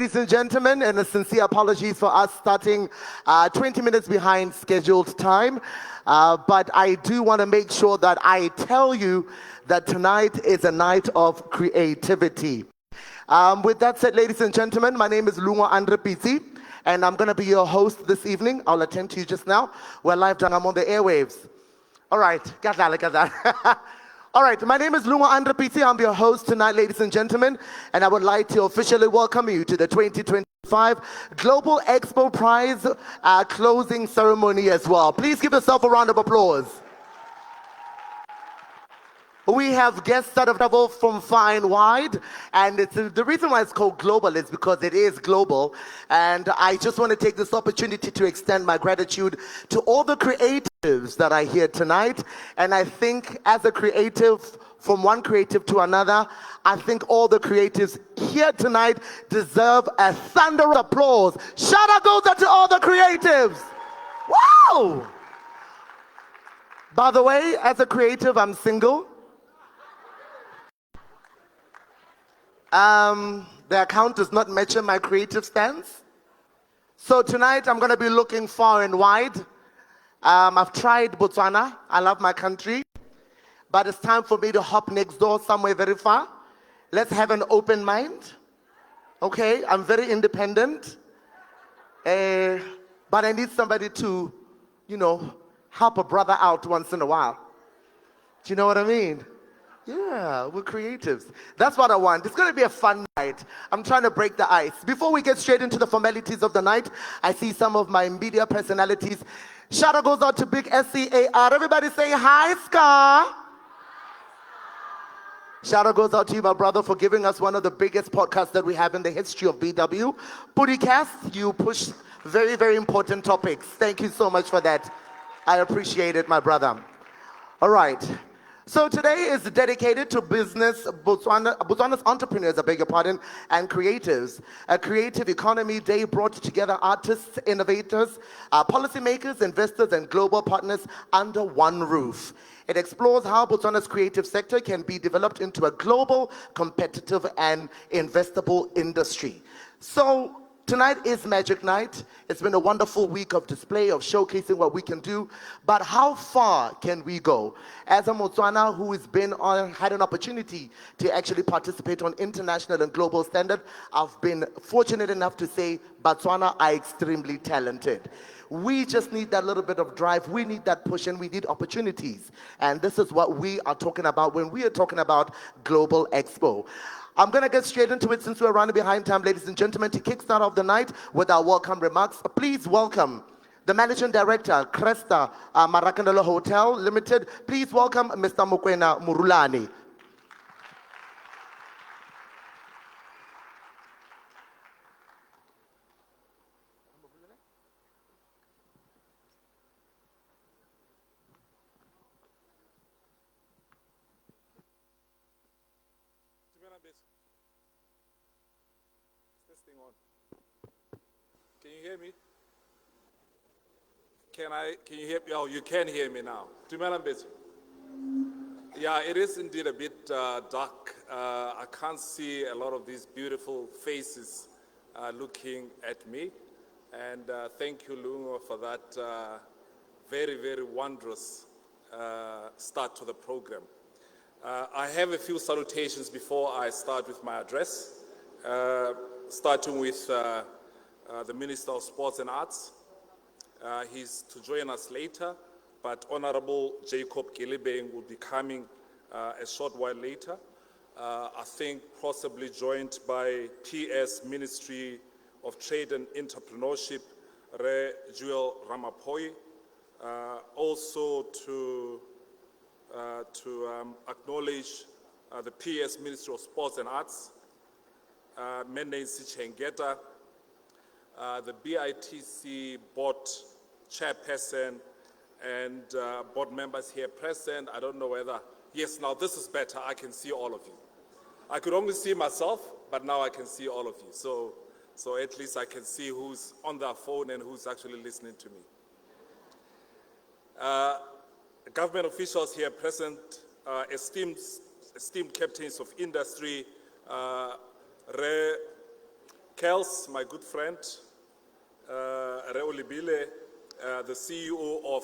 Ladies and gentlemen, and a sincere apologies for us starting 20 minutes behind scheduled time. But I do want to make sure that I tell you that tonight is a night of creativity. With that said, ladies and gentlemen, my name is Loungo Pitse, and I'm going to be your host this evening. I'll attend to you just now. We're live, I'm on the airwaves. All right, got that. All right, my name is Loungo Pitse. I'm your host tonight, ladies and gentlemen, and I would like to officially welcome you to the 2025 Global Expo Prize closing ceremony as well. Please give yourself a round of applause. We have guests that have traveled from far and wide, and the reason why it's called global is because it is global. And I just want to take this opportunity to extend my gratitude to all the creatives that are here tonight. And I think as a creative, from one creative to another, I think all the creatives here tonight deserve a thunderous applause. Shout out goes out to all the creatives. Wow! By the way, as a creative, I'm single. The account does not match my creative stance. So tonight I'm going to be looking far and wide. I've tried Botswana. I love my country. But it's time for me to hop next door somewhere very far. Let's have an open mind. Okay, I'm very independent. But I need somebody to, help a brother out once in a while. Do you know what I mean? Yeah, we're creatives. That's what I want. It's going to be a fun night. I'm trying to break the ice. Before we get straight into the formalities of the night, I see some of my media personalities. Shout out goes out to Big SCAR. Everybody say hi, Scar. Shout out goes out to you, my brother, for giving us one of the biggest podcasts that we have in the history of BW. Poodycast, you push very, very important topics. Thank you so much for that. I appreciate it, my brother. All right. So today is dedicated to business, Botswana's entrepreneurs, and creatives. A creative economy day brought together artists, innovators, policymakers, investors, and global partners under one roof. It explores how Botswana's creative sector can be developed into a global, competitive, and investable industry. So tonight is Magic Night. It's been a wonderful week of display, of showcasing what we can do. But how far can we go? As a Botswana who has had an opportunity to actually participate on international and global standard, I've been fortunate enough to say Botswana are extremely talented. We just need that little bit of drive. We need that push, and we need opportunities. And this is what we are talking about when we are talking about Global Expo. I'm going to get straight into it since we're running behind time, ladies and gentlemen, to kickstart off the night with our welcome remarks. Please welcome the Managing Director, Cresta Marakanelo Hotel Limited. Please welcome Mr. Mokoena Murulani. Can you hear me? Can you hear me? Oh, you can hear me now. Yeah, it is indeed a bit dark. I can't see a lot of these beautiful faces looking at me. And thank you, Loungo, for that very, very wondrous start to the program. I have a few salutations before I start with my address, starting with the Minister of Sports and Arts. He's to join us later, but Honorable Jacob Gilibeng will be coming a short while later. I think possibly joined by PS Ministry of Trade and Entrepreneurship, Re Jewel Ramaphoyi. Also to acknowledge the PS Ministry of Sports and Arts, Mene Sichengeta, the BITC board chairperson and board members here present. I don't know whether, yes, now this is better. I can see all of you. I could only see myself, but now I can see all of you. So at least I can see who's on their phone and who's actually listening to me. Government officials here present, esteemed captains of industry, Kels, my good friend, Reolibile, the CEO of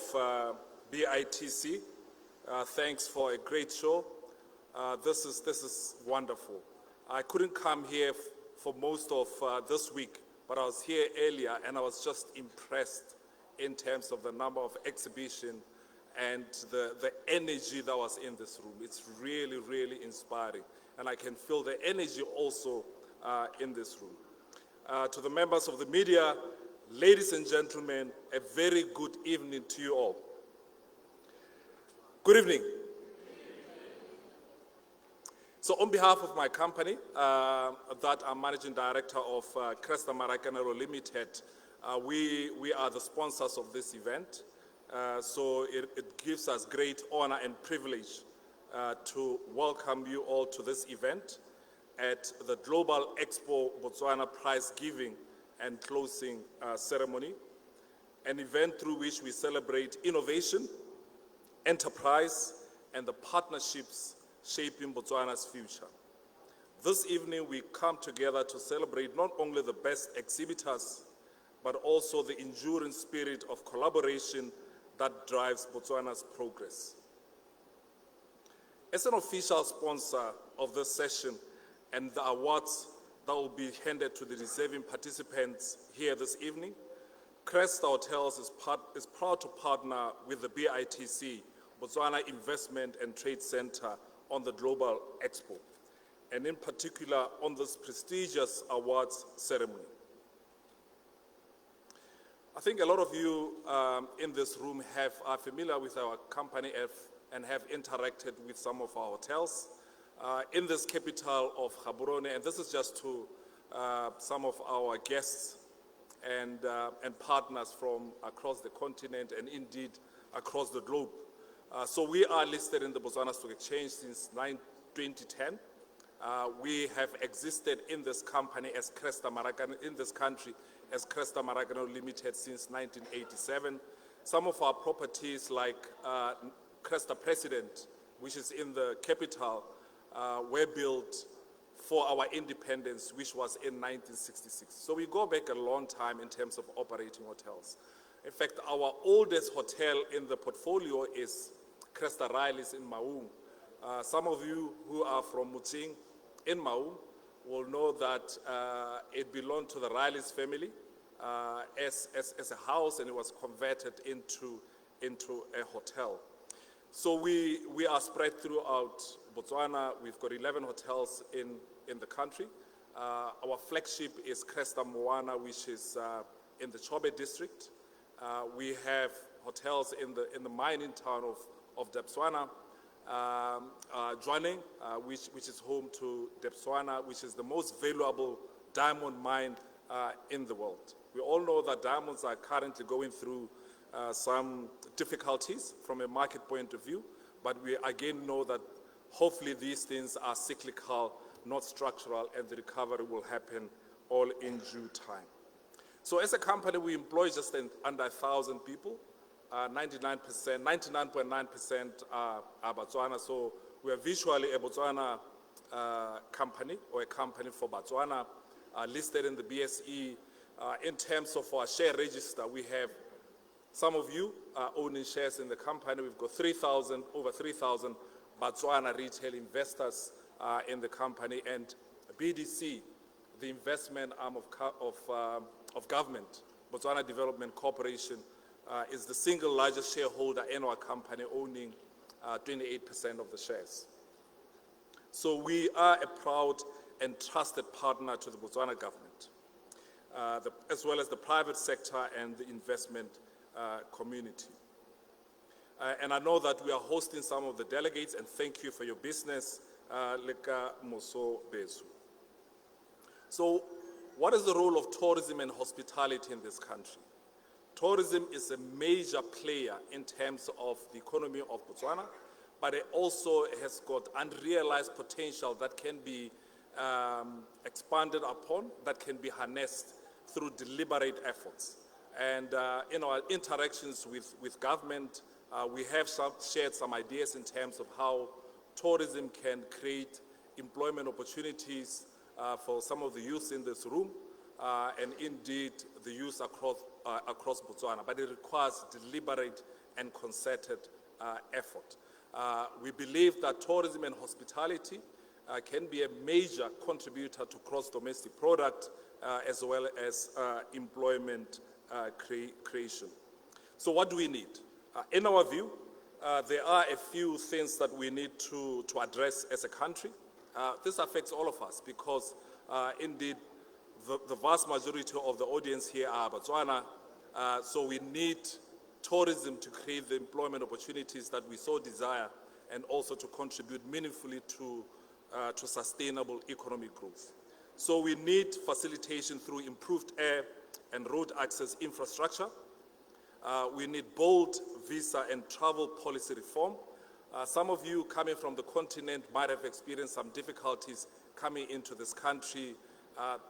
BITC, thanks for a great show. This is wonderful. I couldn't come here for most of this week, but I was here earlier and I was just impressed in terms of the number of exhibition and the energy that was in this room. It's really, really inspiring. And I can feel the energy also in this room. To the members of the media, ladies and gentlemen, a very good evening to you all. Good evening. So on behalf of my company, that I'm managing director of Cresta Maracanero Limited, we are the sponsors of this event. So it gives us great honor and privilege to welcome you all to this event at the Global Expo Botswana prize giving and closing ceremony, an event through which we celebrate innovation, enterprise, and the partnerships shaping Botswana's future. This evening we come together to celebrate not only the best exhibitors, but also the enduring spirit of collaboration that drives Botswana's progress. As an official sponsor of this session and the awards that will be handed to the deserving participants here this evening, Cresta Hotels is proud to partner with the BITC, Botswana Investment and Trade Center, on the Global Expo, and in particular on this prestigious awards ceremony. I think a lot of you in this room are familiar with our company and have interacted with some of our hotels in this capital of Gaborone, and this is just to some of our guests and partners from across the continent and indeed across the globe. So we are listed in the Botswana Stock Exchange since 2010. We have existed in this company as Cresta Maracanero, in this country as Cresta Maracanero Limited since 1987. Some of our properties like Cresta President, which is in the capital, were built for our independence, which was in 1966. So we go back a long time in terms of operating hotels. In fact, our oldest hotel in the portfolio is Cresta Riley's in Maung. Some of you who are from Mutsing in Maung will know that it belonged to the Riley's family as a house, and it was converted into a hotel. So we are spread throughout Botswana. We've got 11 hotels in the country. Our flagship is Cresta Moana, which is in the Chobe district. We have hotels in the mining town of Debswana, Jwaneng, which is home to Debswana, which is the most valuable diamond mine in the world. We all know that diamonds are currently going through some difficulties from a market point of view, but we again know that hopefully these things are cyclical, not structural, and the recovery will happen all in due time. So as a company, we employ just under 1,000 people. 99.9% are Botswana, so we are visually a Botswana company, or a company for Botswana, listed in the BSE. In terms of our share register, we have some of you owning shares in the company. We've got over 3,000 Botswana retail investors in the company, and BDC, the investment arm of government, Botswana Development Corporation, is the single largest shareholder in our company, owning 28% of the shares. So we are a proud and trusted partner to the Botswana government, as well as the private sector and the investment community. And I know that we are hosting some of the delegates, and thank you for your business, Leka Moso Bezu. So what is the role of tourism and hospitality in this country? Tourism is a major player in terms of the economy of Botswana, but it also has got unrealized potential that can be expanded upon, that can be harnessed through deliberate efforts. And in our interactions with government, we have shared some ideas in terms of how tourism can create employment opportunities for some of the youth in this room. and indeed the use across Botswana, but it requires deliberate and concerted effort. We believe that tourism and hospitality can be a major contributor to gross-domestic product as well as employment creation. So what do we need? In our view, there are a few things that we need to address as a country. This affects all of us because indeed the vast majority of the audience here are Botswana, so we need tourism to create the employment opportunities that we so desire and also to contribute meaningfully to sustainable economic growth. So we need facilitation through improved air and road access infrastructure. We need bold visa and travel policy reform. Some of you coming from the continent might have experienced some difficulties coming into this country.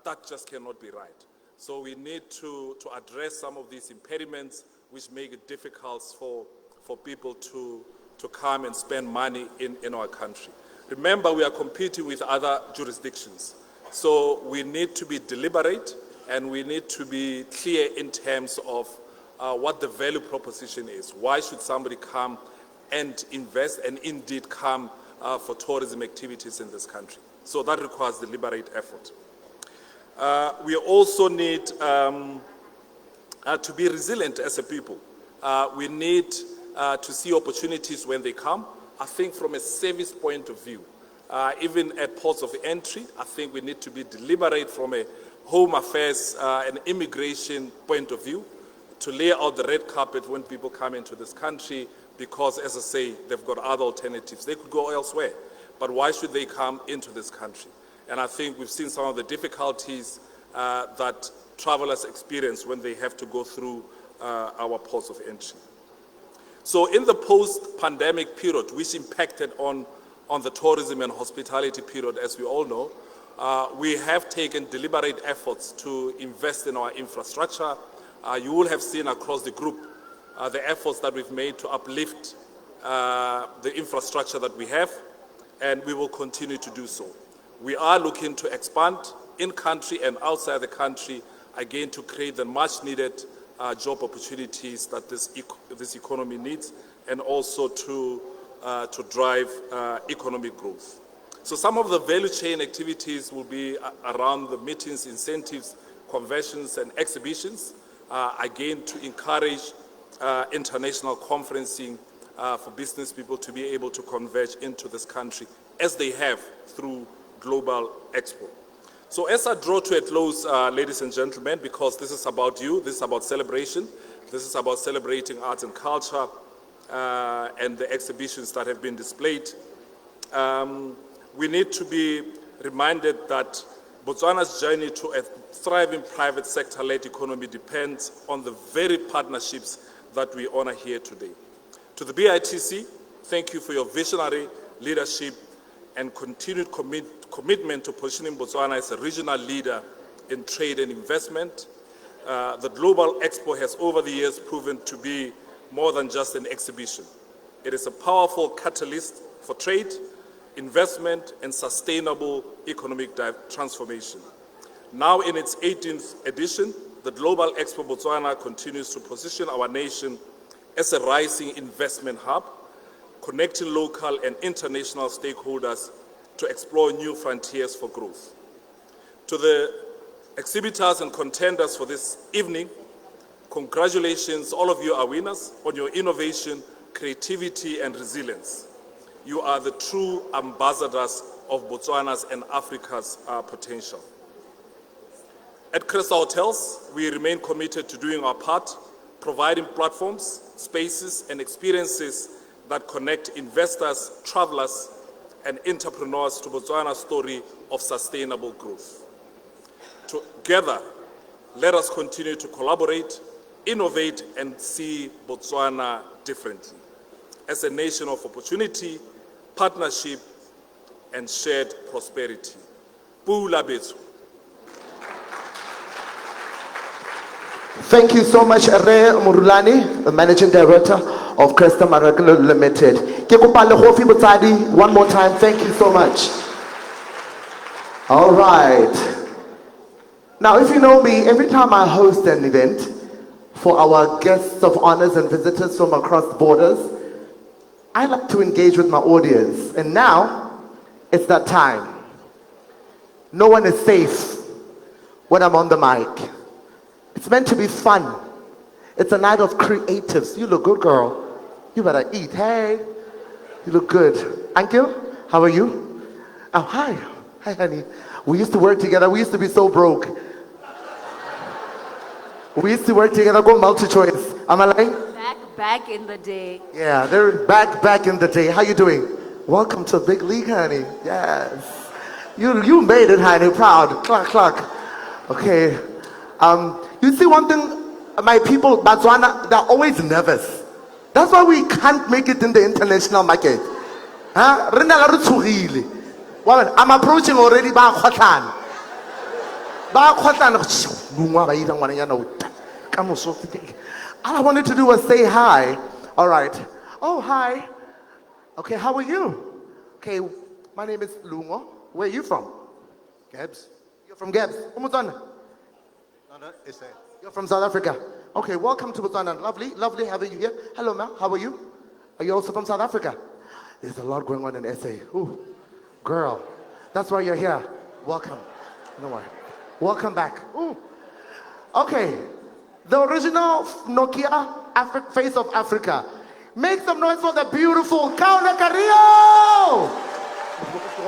That just cannot be right. So we need to address some of these impediments which make it difficult for people to come and spend money in our country. Remember, we are competing with other jurisdictions. So we need to be deliberate and we need to be clear in terms of what the value proposition is. Why should somebody come and invest and indeed come for tourism activities in this country? So that requires deliberate effort. We also need to be resilient as a people. We need to see opportunities when they come. I think from a service point of view, even at ports of entry, I think we need to be deliberate from a home affairs and immigration point of view to lay out the red carpet when people come into this country because, as I say, they've got other alternatives. They could go elsewhere, but why should they come into this country? And I think we've seen some of the difficulties that travelers experience when they have to go through our ports of entry. So in the post-pandemic period, which impacted on the tourism and hospitality period, as we all know, we have taken deliberate efforts to invest in our infrastructure. You will have seen across the group the efforts that we've made to uplift the infrastructure that we have, and we will continue to do so. We are looking to expand in country and outside the country, again, to create the much needed job opportunities that this economy needs, and also to drive economic growth. So some of the value chain activities will be around the meetings, incentives, conventions, and exhibitions, again, to encourage international conferencing for business people to be able to converge into this country as they have through Global Expo. So as I draw to a close, ladies and gentlemen, because this is about you, this is about celebration, this is about celebrating arts and culture and the exhibitions that have been displayed, we need to be reminded that Botswana's journey to a thriving private sector-led economy depends on the very partnerships that we honor here today. To the BITC, thank you for your visionary leadership and continued commitment to positioning Botswana as a regional leader in trade and investment. The Global Expo has over the years proven to be more than just an exhibition. It is a powerful catalyst for trade, investment, and sustainable economic transformation. Now in its 18th edition, the Global Expo Botswana continues to position our nation as a rising investment hub, connecting local and international stakeholders to explore new frontiers for growth. To the exhibitors and contenders for this evening, congratulations, all of you are winners on your innovation, creativity, and resilience. You are the true ambassadors of Botswana's and Africa's potential. At Cresta Hotels, we remain committed to doing our part, providing platforms, spaces, and experiences that connect investors, travelers, and entrepreneurs to Botswana's story of sustainable growth. Together, let us continue to collaborate, innovate, and see Botswana differently as a nation of opportunity, partnership, and shared prosperity. Pula Bethu. Thank you so much, Re Murulani, the Managing Director of Cresta Maragalo Limited. One more time, thank you so much. All right. Now, if you know me, every time I host an event for our guests of honors and visitors from across borders, I like to engage with my audience. And now, it's that time. No one is safe when I'm on the mic. It's meant to be fun. It's a night of creatives. You look good, girl. You better eat. Hey, you look good. Uncle, how are you? Oh, hi. Hi, honey. We used to work together. We used to be so broke. We used to work together, go multi-choice. Am I lying? Back in the day. Yeah, they're back in the day. How you doing? Welcome to Big League, honey. Yes. You made it, honey. Proud. Clock. Okay. You see one thing, my people, Botswana, they're always nervous. That's why we can't make it in the international market. Huh? Well, I'm approaching already. All I wanted to do was say hi. All right. Oh, hi. Okay, how are you? Okay, my name is Loungo. Where are you from? Gabs? You're from Gabs. Botswana. No, SA. You're from South Africa. Okay, welcome to Botswana. Lovely having you here. Hello, ma'am. How are you? Are you also from South Africa? There's a lot going on in SA. Ooh, girl, that's why you're here. Welcome. No worry. Welcome back. Ooh. Okay, the original Nokia face of Africa. Make some noise for the beautiful Kauna Carrillo!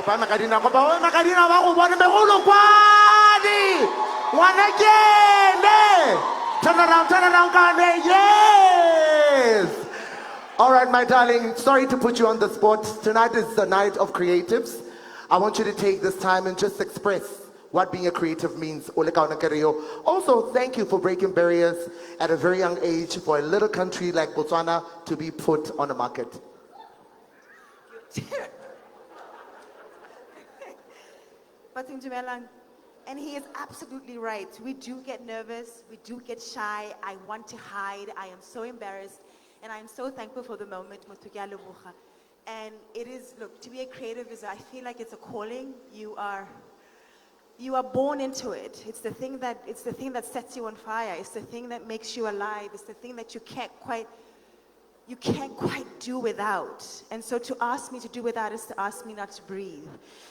Turn around, Kane. Yes! All right, my darling, sorry to put you on the spot. Tonight is the night of creatives. I want you to take this time and just express what being a creative means. Also, thank you for breaking barriers at a very young age for a little country like Botswana to be put on the market. But and he is absolutely right. We do get nervous. We do get shy. I want to hide. I am so embarrassed. And I am so thankful for the moment. And it is, look, to be a creative is, I feel like it's a calling. You are born into it. It's the thing that sets you on fire. It's the thing that makes you alive. It's the thing that you can't quite do without. And so to ask me to do without is to ask me not to breathe.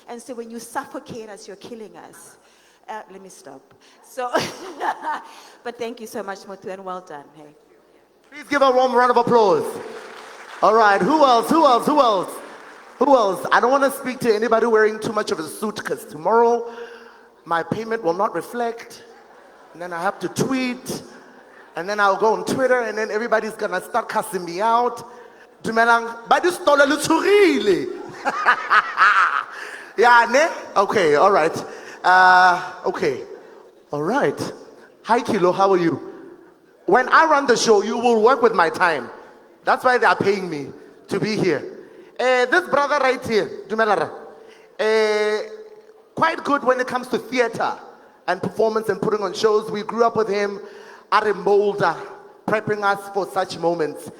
And so when you suffocate us, you're killing us. Let me stop. So, but thank you so much, Motu, and well done. Hey. Please give a warm round of applause. All right, who else? I don't want to speak to anybody wearing too much of a suit because tomorrow my payment will not reflect. And then I have to tweet. And then I'll go on Twitter and then everybody's going to start cussing me out. Dumelang, ba di stola le tshogile. Yeah, ne? Okay, all right. Okay. All right. Hi, Kilo, how are you? When I run the show, you will work with my time. That's why they are paying me to be here. This brother right here, Dumelara, quite good when it comes to theater and performance and putting on shows. We grew up with him at a molder, prepping us for such moments.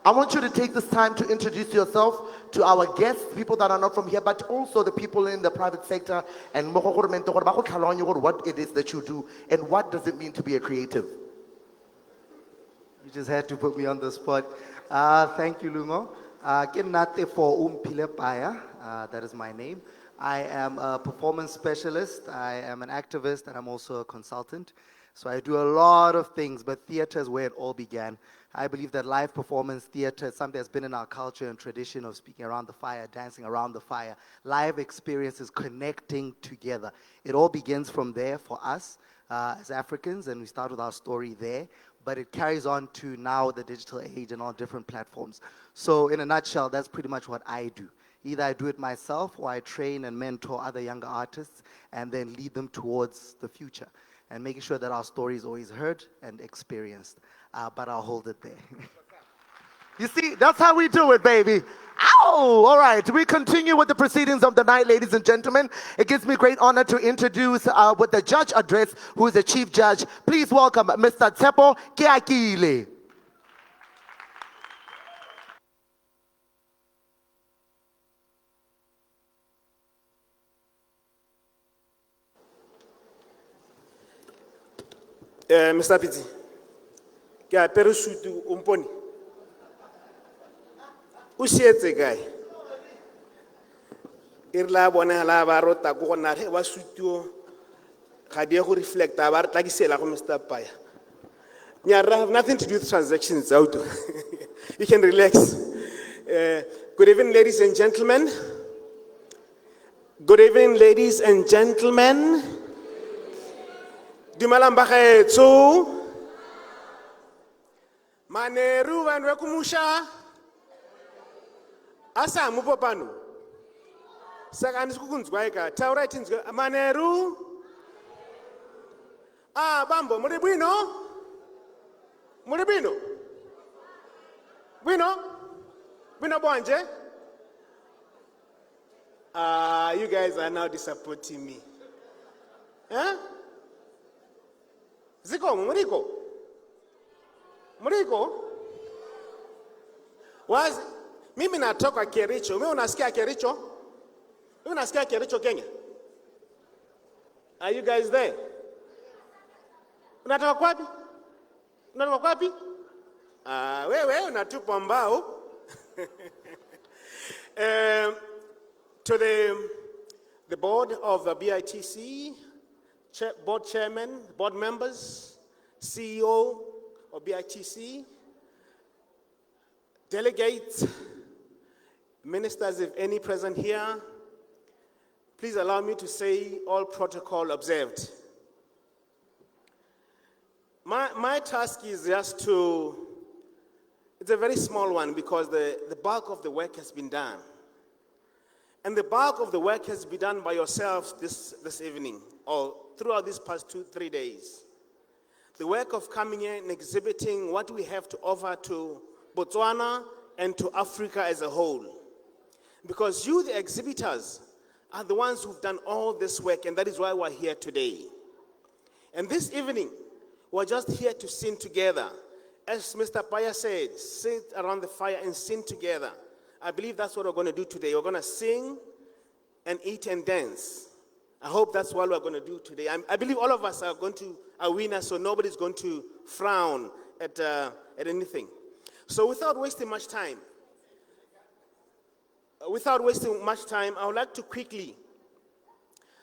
I want you to take this time to introduce yourself to our guests, people that are not from here, but also the people in the private sector, and what it is that you do, and what does it mean to be a creative? You just had to put me on the spot. Thank you, Loungo. That is my name. I am a performance specialist. I am an activist, and I'm also a consultant. So I do a lot of things, but theater is where it all began. I believe that live performance theater is something that's been in our culture and tradition of speaking around the fire, dancing around the fire. Live experiences connecting together. It all begins from there for us as Africans, and we start with our story there. But it carries on to now the digital age and all different platforms. So in a nutshell, that's pretty much what I do. Either I do it myself or I train and mentor other younger artists and then lead them towards the future and making sure that our story is always heard and experienced. But I'll hold it there. You see, that's how we do it, baby. Ow! All right, we continue with the proceedings of the night, ladies and gentlemen. It gives me great honor to introduce with the judge address, who is the chief judge. Please welcome Mr. Tsepo Keakile. Mr. Pitse, ke apere suit o mpone. O sietse kae? E re la bona la ba rota go gona re wa suit o ga di go reflecta ba re tla kisela go Mr. Paya. Nyara have nothing to do with transactions out. You can relax. Good evening, ladies and gentlemen. Good evening, ladies and gentlemen. Dumelang bagaetsho. Maneru banwe kumusha. Asa mupopano. Sakani sikukunzwa eka. Taura itinzwa. Maneru. Bambo, muri bwino? Muri bwino? Bwino? Bwino bonje? You guys are now disappointing me. Huh? Ziko, Muriko? Muriko? Was mimi natoka Kericho. Wewe unasikia Kericho? Wewe unasikia Kericho Kenya? Are you guys there? Unatoka kwapi? Unatoka kwapi? Wewe unatupa mbao. To the board of the BITC, board chairman, board members, CEO of BITC, delegates, ministers, if any present here, please allow me to say all protocol observed. My task is just it's a very small one because the bulk of the work has been done. And the bulk of the work has been done by yourselves this evening or throughout these past 2-3 days. The work of coming in and exhibiting what we have to offer to Botswana and to Africa as a whole. Because you, the exhibitors, are the ones who've done all this work, and that is why we're here today. And this evening, we're just here to sing together. As Mr. Paya said, sit around the fire and sing together. I believe that's what we're going to do today. We're going to sing and eat and dance. I hope that's what we're going to do today. I believe all of us are winners, so nobody's going to frown at anything. So without wasting much time, I would like to quickly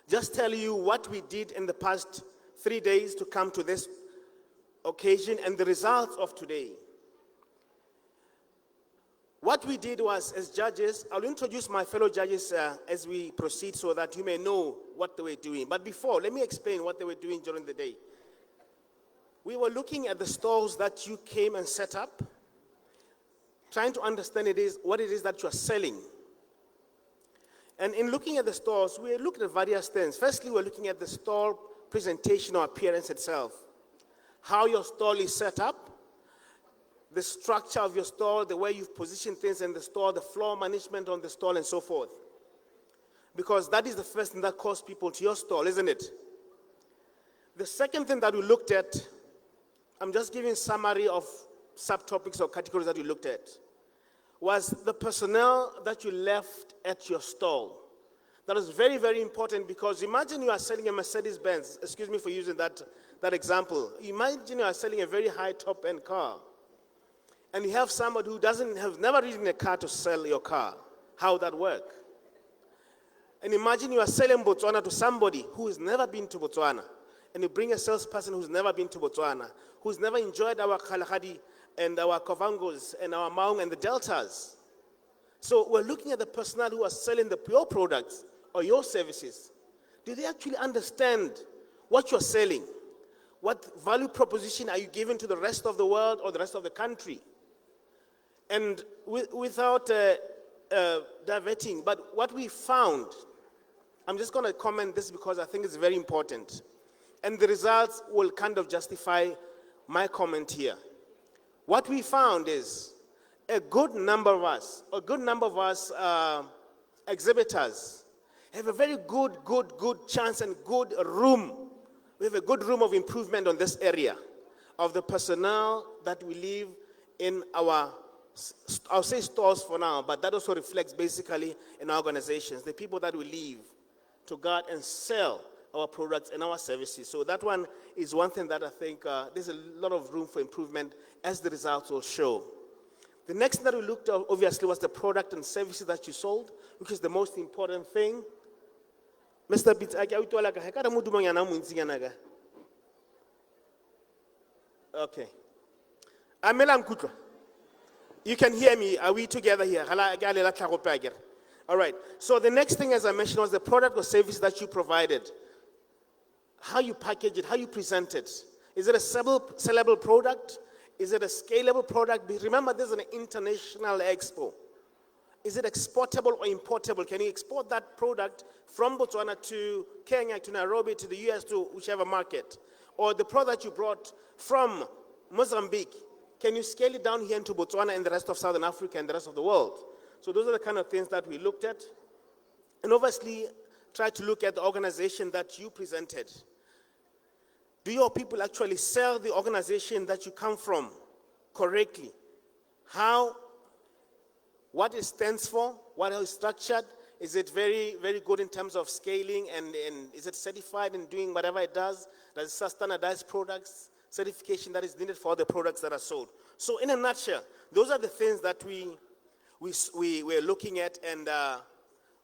just tell you what we did in the past 3 days to come to this occasion and the results of today. What we did was, as judges, I'll introduce my fellow judges as we proceed so that you may know what they were doing. But before, let me explain what they were doing during the day. We were looking at the stalls that you came and set up, trying to understand what it is that you're selling. And in looking at the stalls, we looked at various things. Firstly, we're looking at the stall presentation or appearance itself, how your stall is set up, the structure of your store, the way you've positioned things in the store, the floor management on the store, and so forth. Because that is the first thing that calls people to your store, isn't it? The second thing that we looked at, I'm just giving a summary of subtopics or categories that we looked at, was the personnel that you left at your stall. That is very, very important because imagine you are selling a Mercedes-Benz, excuse me for using that example. Imagine you are selling a very high top-end car. And you have somebody who have never ridden a car to sell your car. How would that work? And imagine you are selling Botswana to somebody who has never been to Botswana. And you bring a salesperson who's never been to Botswana, who's never enjoyed our Kalahari and our Kovangos and our Maung and the Deltas. So we're looking at the personnel who are selling your products or your services. Do they actually understand what you're selling? What value proposition are you giving to the rest of the world or the rest of the country? And without diverting, but what we found, I'm just going to comment this because I think it's very important. And the results will kind of justify my comment here. What we found is a good number of us exhibitors have a very good chance and good room. We have a good room of improvement on this area of the personnel that we leave in our, I'll say stores for now, but that also reflects basically in our organizations, the people that we leave to guard and sell our products and our services. So that one is one thing that I think there's a lot of room for improvement, as the results will show. The next thing that we looked at, obviously, was the product and services that you sold, which is the most important thing. Mr. Pitse, okay. You can hear me. Are we together here? All right. So the next thing, as I mentioned, was the product or service that you provided. How you package it, how you present it. Is it a sellable product? Is it a scalable product? Remember, this is an international expo. Is it exportable or importable? Can you export that product from Botswana to Kenya, to Nairobi, to the US, to whichever market? Or the product you brought from Mozambique, can you scale it down here into Botswana and the rest of Southern Africa and the rest of the world? So those are the kind of things that we looked at. And obviously, try to look at the organization that you presented. Do your people actually sell the organization that you come from correctly? What it stands for, what is structured? Is it very, very good in terms of scaling, and is it certified in doing whatever it does? Does it have standardized products, certification that is needed for the products that are sold? So in a nutshell, those are the things that we were looking at and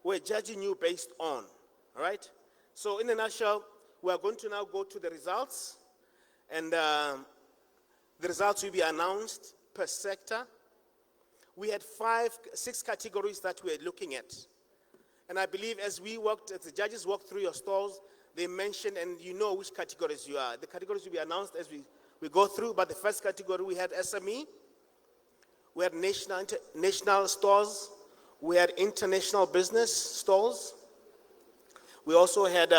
we're judging you based on, all right? So in a nutshell, we are going to now go to the results, and the results will be announced per sector. We had 6 categories that we are looking at. And I believe as the judges walked through your stalls, they mentioned, and you know which categories you are. The categories will be announced as we go through, but the first category, we had SME, we had national stores, we had international business stores. We also had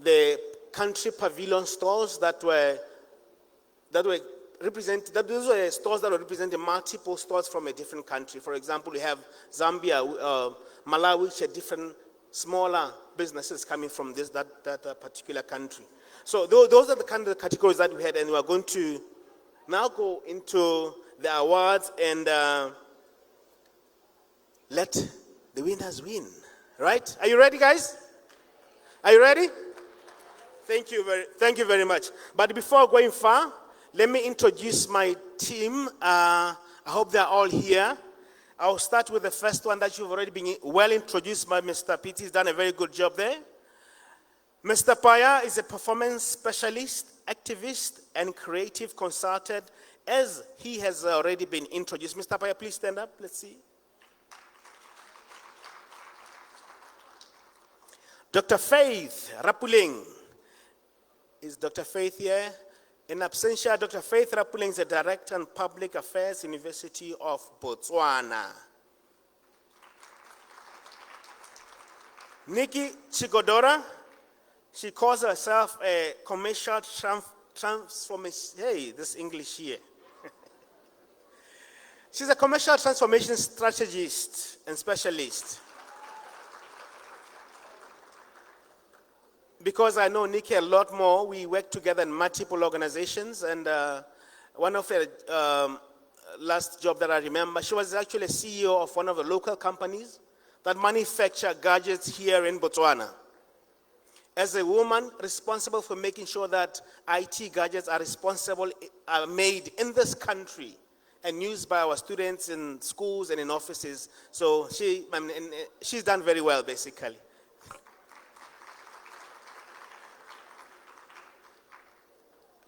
the country pavilion stores that were represented. Those were stores that were representing multiple stores from a different country. For example, we have Zambia, Malawi, which are different smaller businesses coming from that particular country. So those are the kind of categories that we had, and we are going to now go into the awards and let the winners win. Right? Are you ready, guys? Are you ready? Thank you very much. But before going far, let me introduce my team. I hope they're all here. I'll start with the first one that you've already been well introduced by Mr. Pitse. He's done a very good job there. Mr. Paya is a performance specialist, activist, and creative consultant, as he has already been introduced. Mr. Paya, please stand up. Let's see. Dr. Faith Rapuling. Is Dr. Faith here? In absentia, Dr. Faith Rapuling is the Director in Public Affairs, University of Botswana. Nikki Chigodora, she calls herself a commercial transformation. Hey, this English here. She's a commercial transformation strategist and specialist. Because I know Nikki a lot more, we work together in multiple organizations, and one of her last job that I remember, she was actually a CEO of one of the local companies that manufacture gadgets here in Botswana. As a woman responsible for making sure that IT gadgets are made in this country and used by our students in schools and in offices. So she's done very well, basically.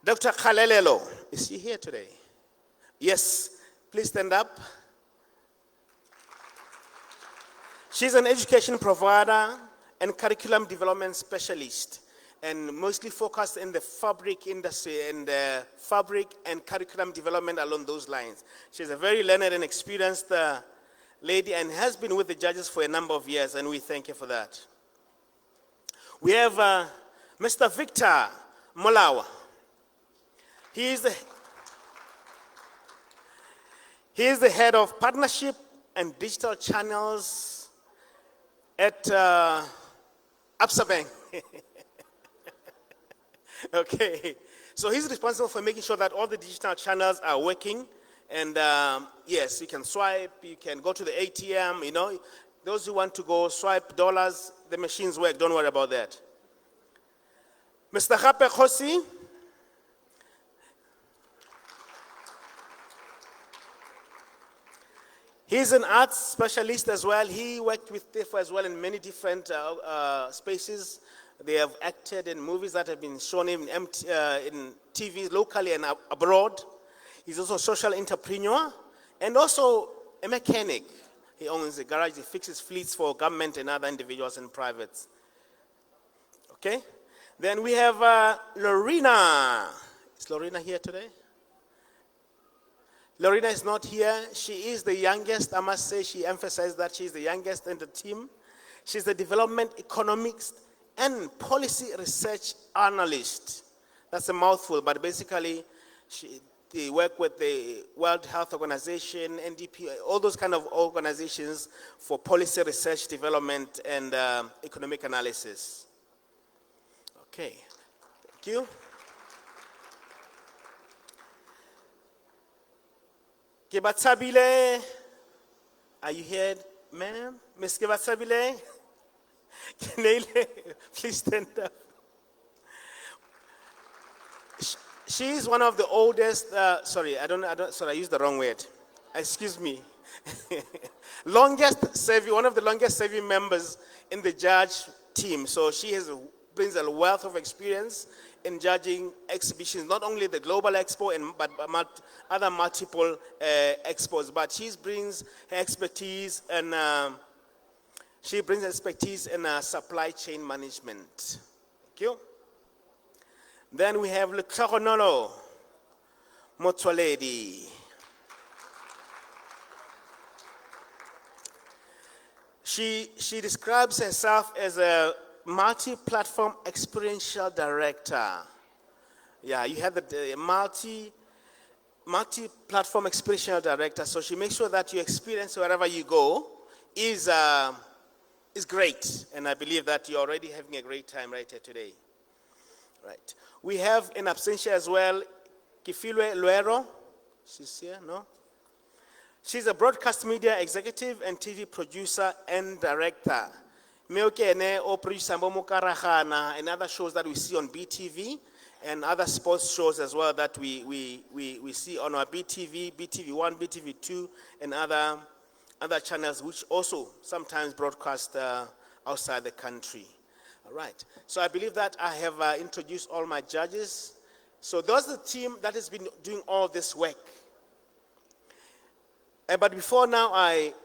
Dr. Khalelelo, is she here today? Yes, please stand up. She's an education provider and curriculum development specialist, and mostly focused in the fabric industry and fabric and curriculum development along those lines. She's a very learned and experienced lady and has been with the judges for a number of years, and we thank her for that. We have Mr. Victor Molawa. He is the head of partnership and digital channels at Absa Bank. Okay, so he's responsible for making sure that all the digital channels are working. And yes, you can swipe, you can go to the ATM, you know. Those who want to go swipe dollars, the machines work, don't worry about that. Mr. Gape Khosi. He's an arts specialist as well. He worked with TIFO as well in many different spaces. They have acted in movies that have been shown in TV locally and abroad. He's also a social entrepreneur and also a mechanic. He owns a garage. He fixes fleets for government and other individuals and privates. Okay? Then we have Lorena. Is Lorena here today? Lorena is not here. She is the youngest. I must say, she emphasized that she's the youngest in the team. She's the development economics and policy research analyst. That's a mouthful, but basically, they work with the World Health Organization, NDP, all those kind of organizations for policy research, development, and economic analysis. Okay, thank you. Kebatsabile, are you here, ma'am? Miss Kebatsabile? Please stand up. She is one of the oldest, sorry, I used the wrong word. Excuse me. Longest serving, one of the longest serving members in the judge team. So she brings a wealth of experience in judging exhibitions, not only the Global Expo, but other multiple expos. But she brings her expertise and supply chain management. Thank you. Then we have Lekharonolo Motsoaledi. She describes herself as a multi-platform experiential director. Yeah, you have the multi-platform experiential director. So she makes sure that your experience wherever you go is great. And I believe that you're already having a great time right here today. Right. We have in absentia as well, Kifilwe Luero. She's here, no? She's a broadcast media executive and TV producer and director. Meokene o producer Mokarahana and other shows that we see on BTV and other sports shows as well that we see on our BTV, BTV1, BTV2 and other channels which also sometimes broadcast outside the country. All right. So I believe that I have introduced all my judges. So those are the team that has been doing all this work. But before now,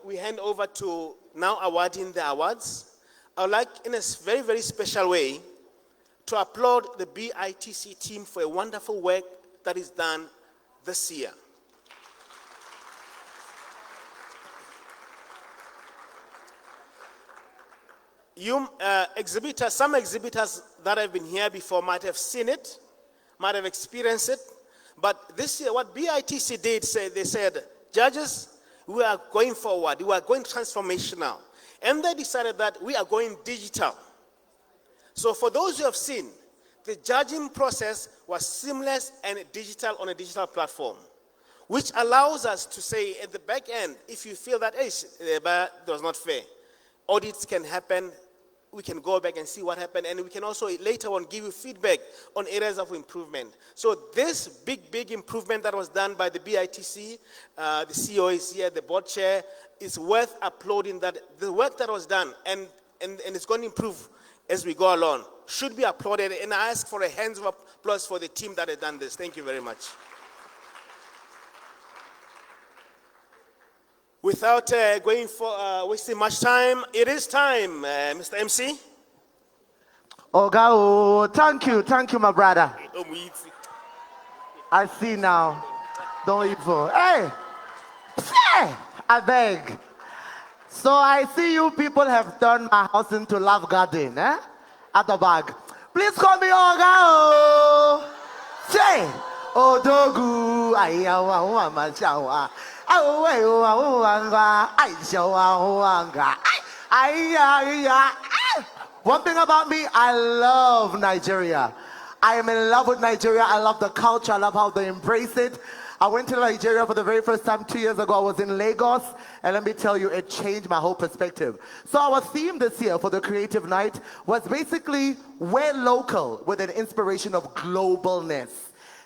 we hand over to now awarding the awards. I would like, in a very, very special way, to applaud the BITC team for a wonderful work that is done this year. Some exhibitors that have been here before might have seen it, might have experienced it, but this year what BITC did, they said, judges, we are going forward, we are going transformational. And they decided that we are going digital. So for those who have seen, the judging process was seamless and digital on a digital platform, which allows us to say at the back end, if you feel that, hey, that was not fair, audits can happen, we can go back and see what happened, and we can also later on give you feedback on areas of improvement. So this big improvement that was done by the BITC, the CEO is here, the board chair, is worth applauding. That the work that was done and it's going to improve as we go along should be applauded, and I ask for a hands of applause for the team that has done this. Thank you very much. Without wasting much time, it is time, Mr. MC. Oga, thank you, my brother. I see now. Don't evil. Hey, I beg. So I see you people have turned my house into love garden, eh? At the back. Please call me Oga. Say, Odogu, ayawa, machawa. One thing about me, I love Nigeria. I am in love with Nigeria. I love the culture. I love how they embrace it. I went to Nigeria for the very first time 2 years ago. I was in Lagos, and let me tell you, it changed my whole perspective. So our theme this year for the Creative Night was basically, we're local with an inspiration of globalness.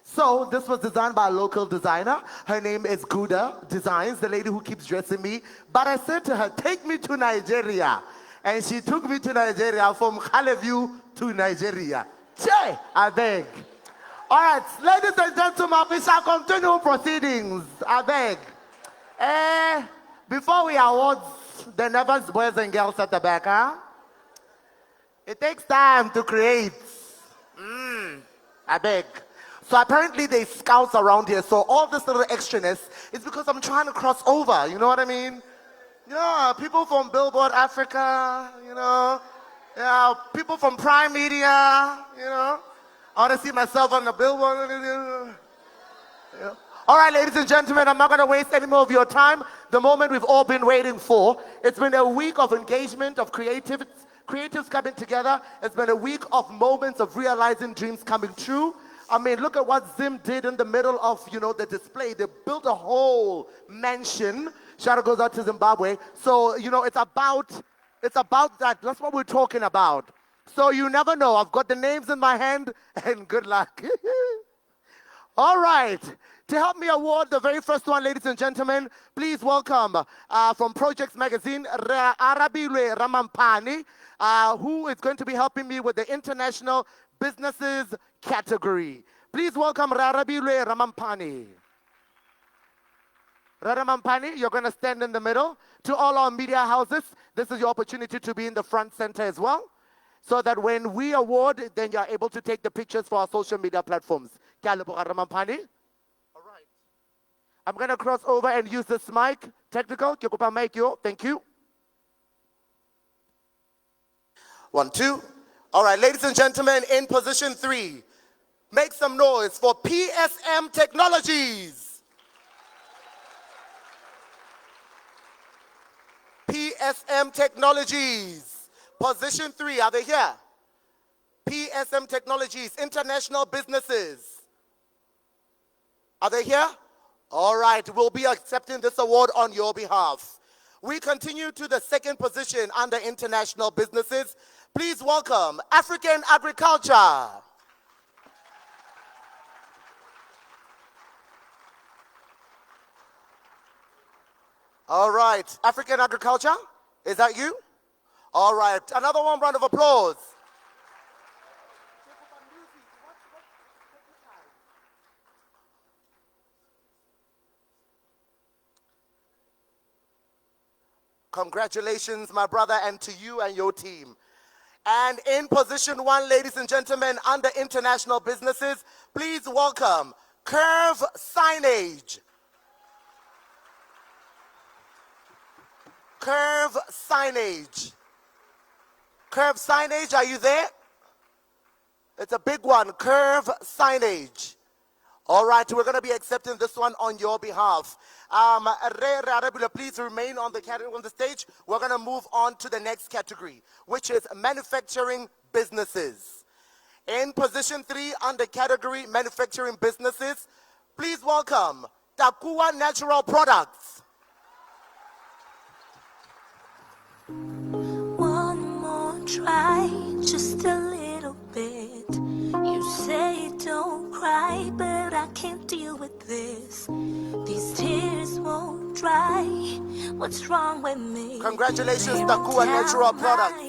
So this was designed by a local designer. Her name is Guda Designs, the lady who keeps dressing me. But I said to her, take me to Nigeria. And she took me to Nigeria, from Khaleview to Nigeria. Che, I beg. All right, ladies and gentlemen, we shall continue proceedings. I beg. Before we award the nervous boys and girls at the back, huh? It takes time to create. I beg. So apparently there's scouts around here, so all this little extraness is because I'm trying to cross over, you know what I mean? Yeah, people from Billboard Africa, you know, yeah, people from Prime Media, you know. I want to see myself on the Billboard. Yeah. All right, ladies and gentlemen, I'm not going to waste any more of your time. The moment we've all been waiting for. It's been a week of engagement, of creatives coming together. It's been a week of moments of realizing dreams coming true. I mean, look at what Zim did in the middle of, you know, the display. They built a whole mansion. Shout out goes out to Zimbabwe. So, you know, it's about that. That's what we're talking about. So you never know. I've got the names in my hand, and good luck. All right. To help me award the very first one, ladies and gentlemen, please welcome from Projects Magazine, Arabile Ramampani, who is going to be helping me with the International Businesses category. Please welcome Arabile Ramampani. Ramampani, you're going to stand in the middle. To all our media houses, this is your opportunity to be in the front center as well, so that when we award, then you're able to take the pictures for our social media platforms. Ramampani. All right. I'm going to cross over and use this mic. Technical. Thank you. 1, 2. All right, ladies and gentlemen, in position 3, make some noise for PSM Technologies. PSM Technologies. Position 3, are they here? PSM Technologies, International Businesses. Are they here? All right, we'll be accepting this award on your behalf. We continue to the second position under International Businesses. Please welcome African Agriculture. All right, African Agriculture, is that you? All right, another one round of applause. Congratulations, my brother, and to you and your team. And in position 1, ladies and gentlemen, under International Businesses, please welcome Curve Signage. Curve Signage. Curve Signage, are you there? It's a big one, Curve Signage. All right, we're going to be accepting this one on your behalf. Please remain on the stage. We're going to move on to the next category, which is manufacturing businesses. In position 3, under category manufacturing businesses, please welcome Takua Natural Products. One more try, just a little bit. You say don't cry, but I can't deal with this. These tears won't dry. What's wrong with me? Congratulations, Takua Natural Products.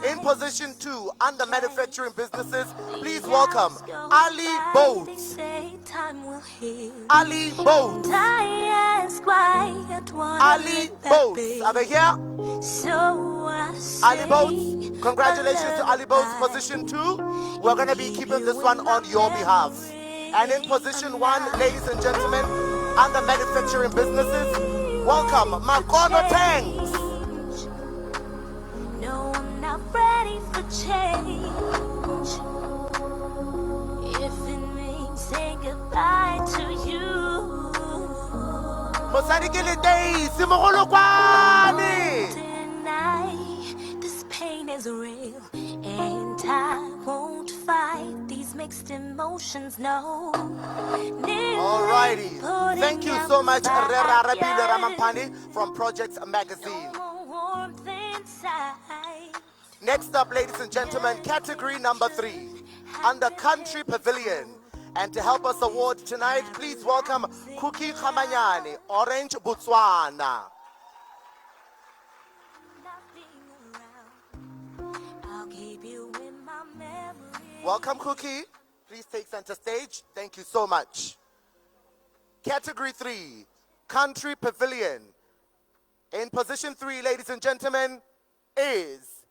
In position 2, under manufacturing businesses, please welcome Ali Boats. Ali Boats. Ali Boats. Are they here? Ali Boats. Congratulations to Ali Boats. Position 2. We're going to be keeping this one on your behalf. And in position 1, ladies and gentlemen, under manufacturing businesses, welcome Makono Tangs. No, I'm not ready for change. If it means saying goodbye to you. This pain is real, and I won't fight these mixed emotions, no. Alrighty. Thank you so much, Rera Rabile Ramampani from Projects Magazine. Next up, ladies and gentlemen, category number 3, under Country Pavilion. And to help us award tonight, please welcome Cookie Khamanyane, Orange, Botswana. Welcome, Cookie. Please take center stage. Thank you so much. Category 3, Country Pavilion. In position 3, ladies and gentlemen, is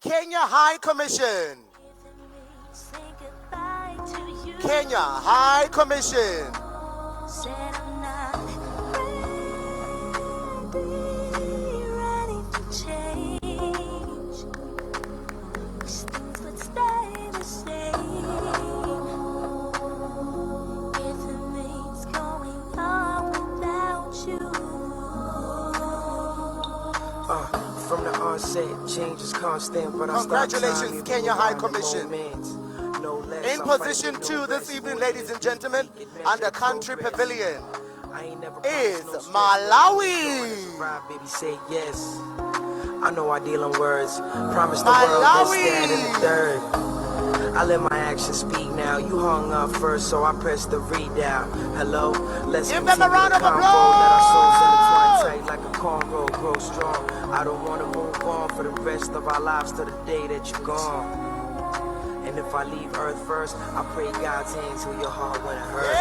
Kenya High Commission. Kenya High Commission. From the onset, change is constant, but congratulations, Kenya High Commission. In position 2 this evening, ladies and gentlemen, under Country Pavilion, is Malawi. Baby, say yes. I know I deal in words. Promise the world that's stand in the third. I let my actions speak now. You hung up first, so I pressed the read out. Hello, let's give them them a round of applause. Let our souls intertwine tight like a cornrow, grow strong. I don't want to move on for the rest of our lives to the day that you're gone. And if I leave Earth first, I pray God's hands heal your heart when it hurts.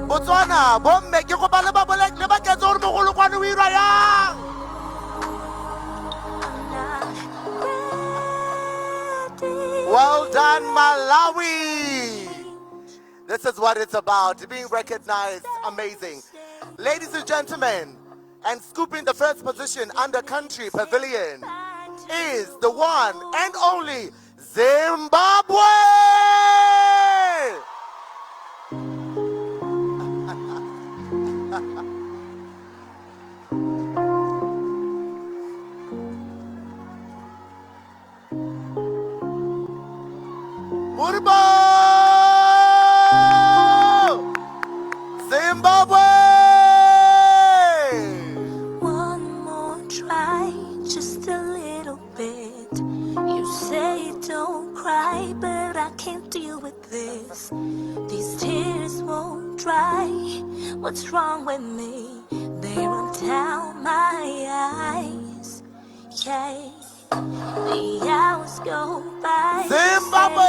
Botswana, bomme ke go bala ba bolek le ba ke tsore mogolo kwane o ira yang. Well done, Malawi. This is what it's about, being recognized. Amazing. Ladies and gentlemen, and scooping the first position under Country Pavilion is the one and only Zimbabwe. Muribo! Zimbabwe! One more try, just a little bit. You say don't cry, but I can't deal with this. These tears won't dry. What's wrong with me? They run down my eyes. Yeah. The hours go by. Zimbabwe!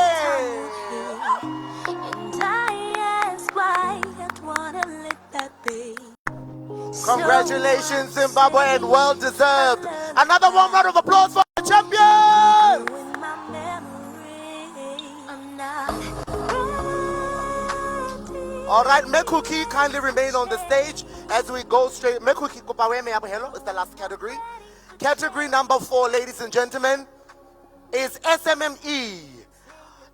And I ask why I'd wanna let that be. Congratulations, Zimbabwe, and well deserved. Another warm round of applause for the champion! In my memory, I'm not ready. All right, Mekuki, kindly remain on the stage as we go straight. Mekuki Kupaweme Abuhelo is the last category. Category number 4, ladies and gentlemen, is SMME.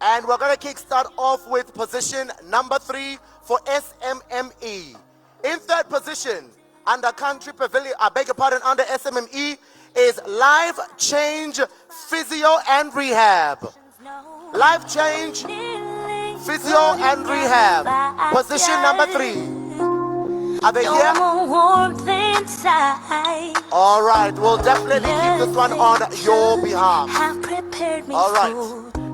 And we're going to kickstart off with position number 3 for SMME. In third position, under Country Pavilion, I beg your pardon, under SMME, is Life Change Physio and Rehab. Life Change Physio and Rehab. Position number 3. Are they here? All right, we'll definitely keep this one on your behalf. All right.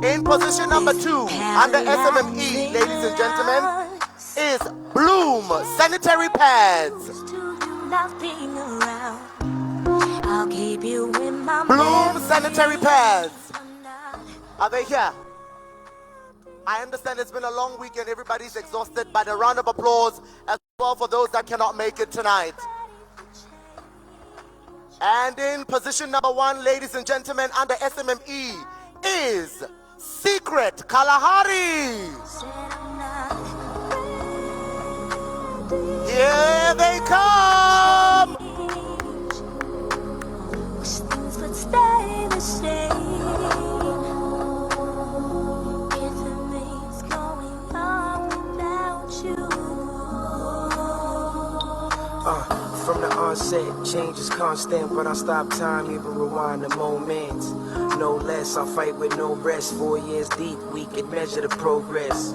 In position number 2, under SMME, ladies and gentlemen, is Bloom Sanitary Pads. Bloom Sanitary Pads. Are they here? I understand it's been a long weekend. Everybody's exhausted, but a round of applause as well for those that cannot make it tonight. And in position number 1, ladies and gentlemen, under SMME is Secret Kalahari. Here they come. From the onset, Change is constant, but I stop time, even rewind the moments. No less, I fight with no rest. 4 years deep, we can measure the progress.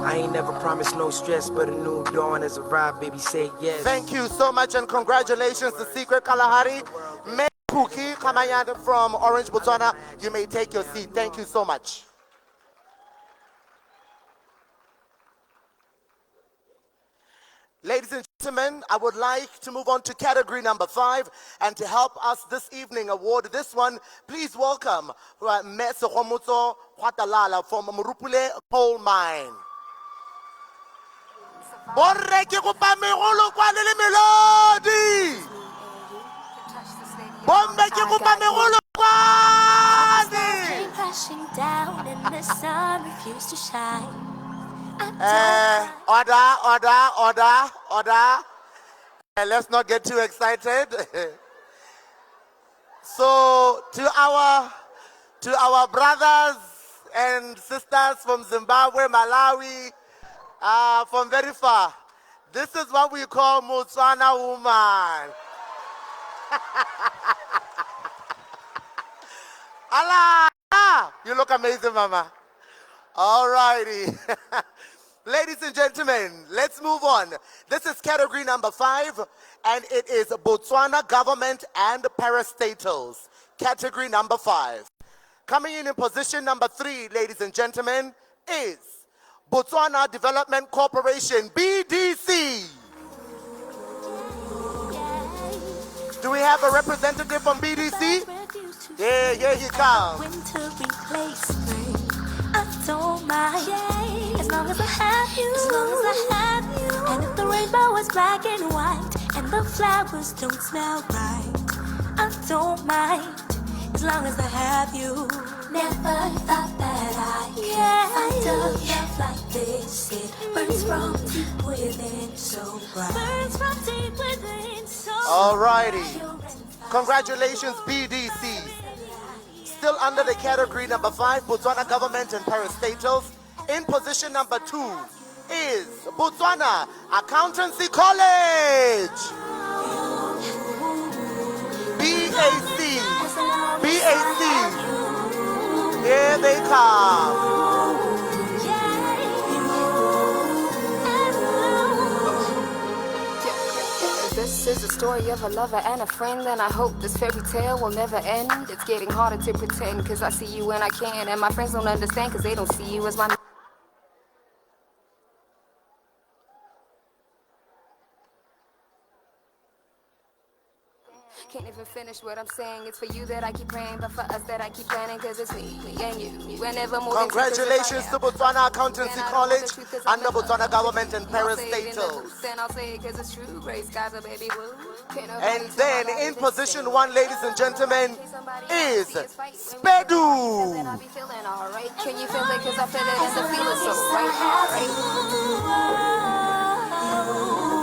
I ain't never promised no stress, but a new dawn has arrived, baby, say yes. Thank you so much and congratulations to Secret Kalahari. May Kuki Kamayanda from Orange, Botswana. You may take your seat. Thank you so much. Ladies and gentlemen, I would like to move on to category number 5, and to help us this evening award this one, please welcome Mese Khomotso Khwatalala from Murupule Coal Mine. Borre ke kopa megolo kwa le melodi. Bombe ke kopa megolo kwa le. Crashing down and the sun refused to shine. Order. Let's not get too excited. So to our brothers and sisters from Zimbabwe, Malawi, from very far, this is what we call Botswana woman. Allah, you look amazing, Mama. All righty. Ladies and gentlemen, let's move on. This is category number 5, and it is Botswana government and parastatals. Category number 5. Coming in position number 3, ladies and gentlemen, is Botswana Development Corporation, BDC. Do we have a representative from BDC? Yeah, here he comes. Winter replace spring. I don't mind. As long as I have you. As long as I have you. And if the rainbow is black and white and the flowers don't smell right, I don't mind. As long as I have you. Never thought that I could find a love like this. It burns from deep within, so bright. Burns from deep within, so all righty. Congratulations, BDC. Still under the category number 5, Botswana government and parastatals. In position number 2 is Botswana Accountancy College. BAC. Here they come. This is the story of a lover and a friend, and I hope this fairy tale will never end. It's getting harder to pretend, cause I see you when I can, and my friends don't understand cause they don't see you as my can't even finish what I'm saying. It's for you that I keep praying, but for us that I keep planning, cause it's me and you. Whenever more congratulations to Botswana Accountancy College under Botswana government and parastatals. Then I'll say it cause it's true. Gray skies are baby blue. And then in position 1, ladies and gentlemen, is Spedu. Can you feel it? Cause I feel it and the feeling so right.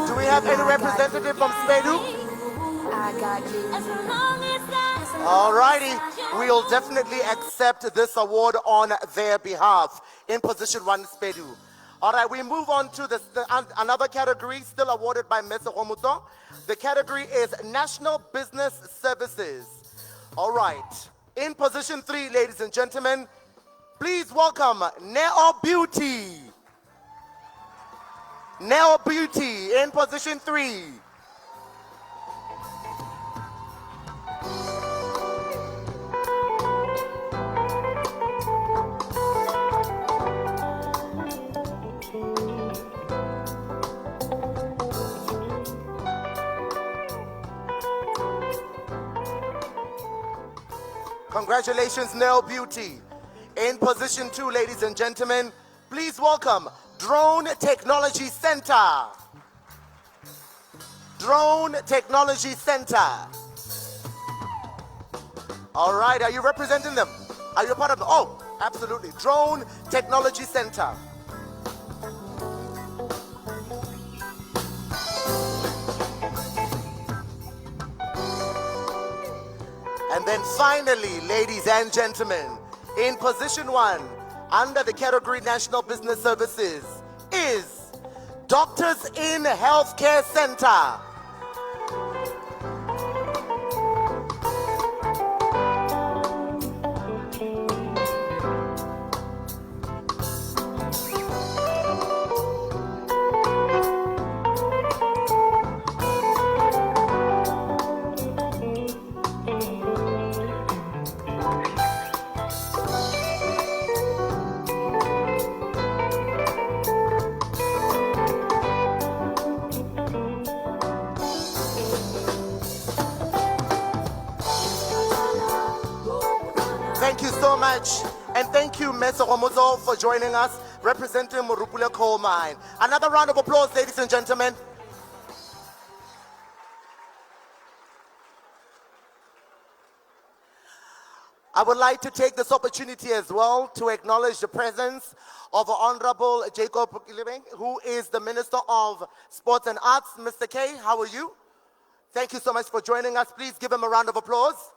Do we have any representative from Spedu? I got you. All righty, we'll definitely accept this award on their behalf. In position 1, Spedu. All right, we move on to another category still awarded by Mese Khomotso. The category is National Business Services. All right, in position 3, ladies and gentlemen, please welcome Neo Beauty. Neo Beauty in position 3. Congratulations, Neo Beauty. In position 2, ladies and gentlemen, please welcome Drone Technology Center. Drone Technology Center. All right, are you representing them? Are you a part of them? Oh, absolutely. Drone Technology Center. And then finally, ladies and gentlemen, in position 1, under the category National Business Services, is Doctors in Healthcare Center. much. And thank you, Mesa Romozo, for joining us, representing Morupule Coal Mine. Another round of applause, ladies and gentlemen. I would like to take this opportunity as well to acknowledge the presence of Honorable Jacob Living, who is the Minister of Sports and Arts. Mr. K, how are you? Thank you so much for joining us. Please give him a round of applause.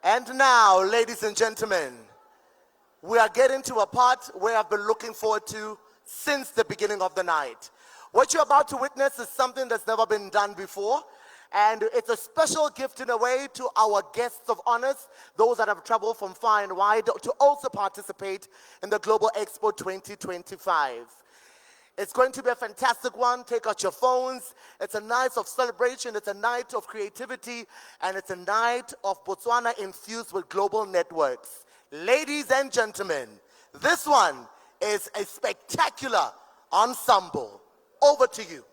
And now, ladies and gentlemen, we are getting to a part where I've been looking forward to since the beginning of the night. What you're about to witness is something that's never been done before. And it's a special gift in a way to our guests of honors, those that have traveled from far and wide to also participate in the Global Expo 2025. It's going to be a fantastic one. Take out your phones. It's a night of celebration. It's a night of creativity. And it's a night of Botswana infused with global networks. Ladies and gentlemen, this one is a spectacular ensemble. Over to you.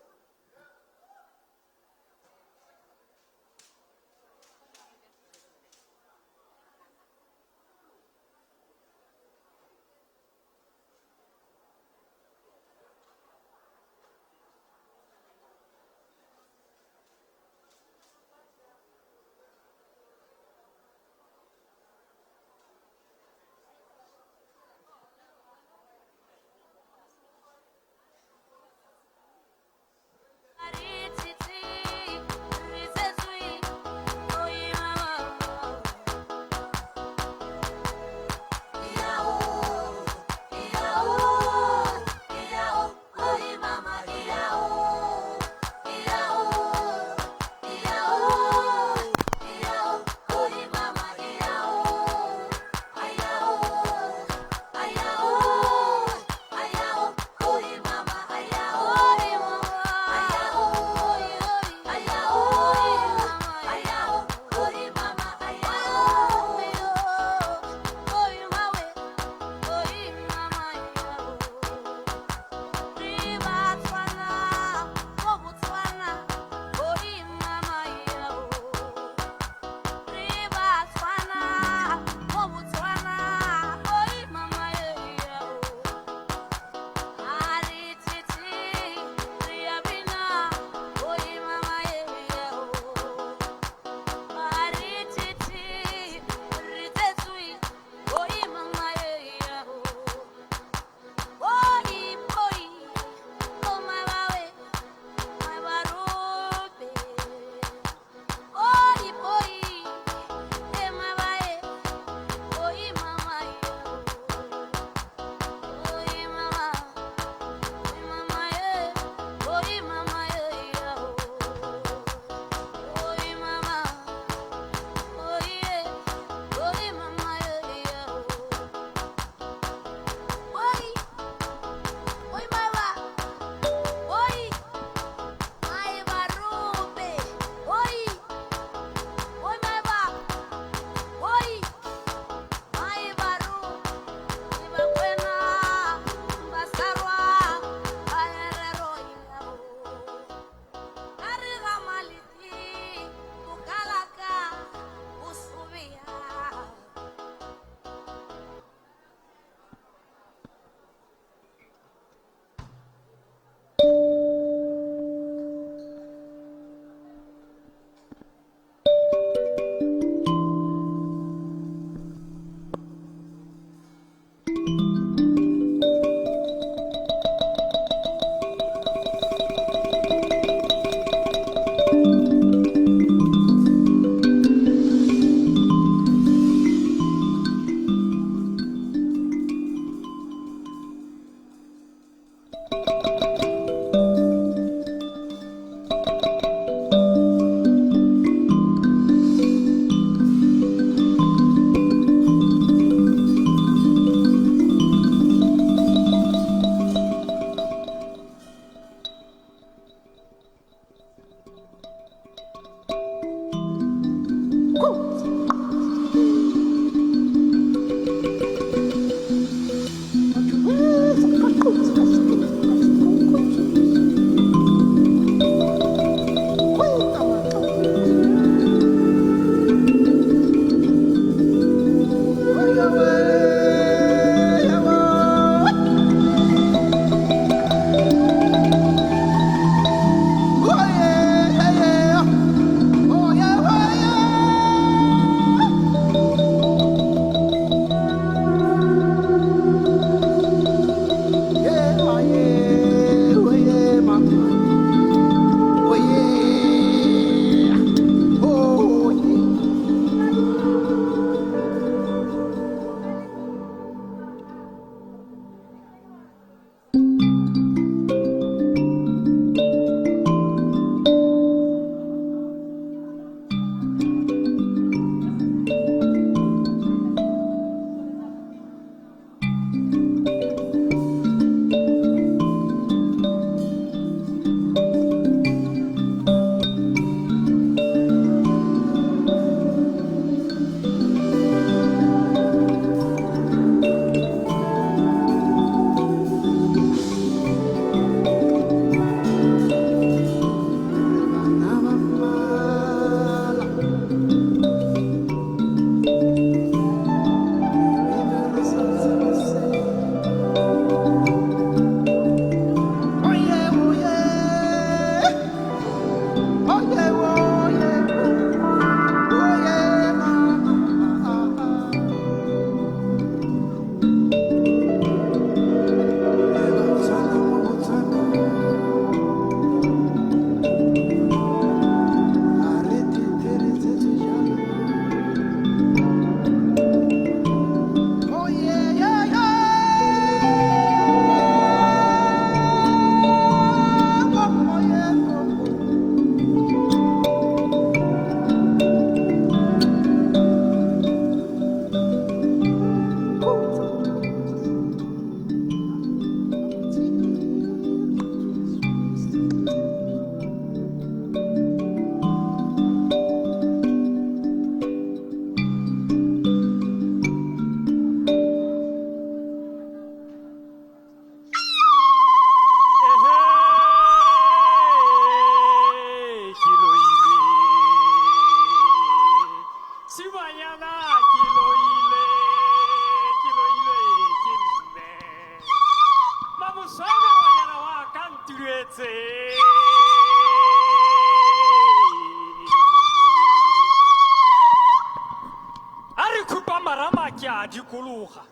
a dikologa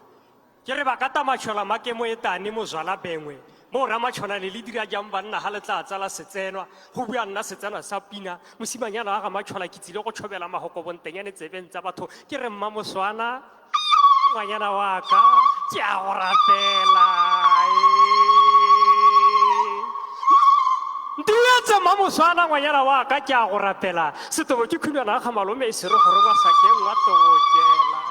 ke re ba ka tamatshola makemo e tane mo zwala bengwe mo ramatshwana le dira jang banna ha le tla tsala setsenwa go bua nna setsenwa sa pina mosimanyana wa ga matshola ke tsile go tshobela mahoko bontenyane tsebeng tsa batho ke re mma moswana ngwanyana wa ka ke a go ratela ntuetse mma moswana ngwanyana wa ka ke a go rapela setobo ke khunwana ga malome e sere gore wa sakeng wa tobokela.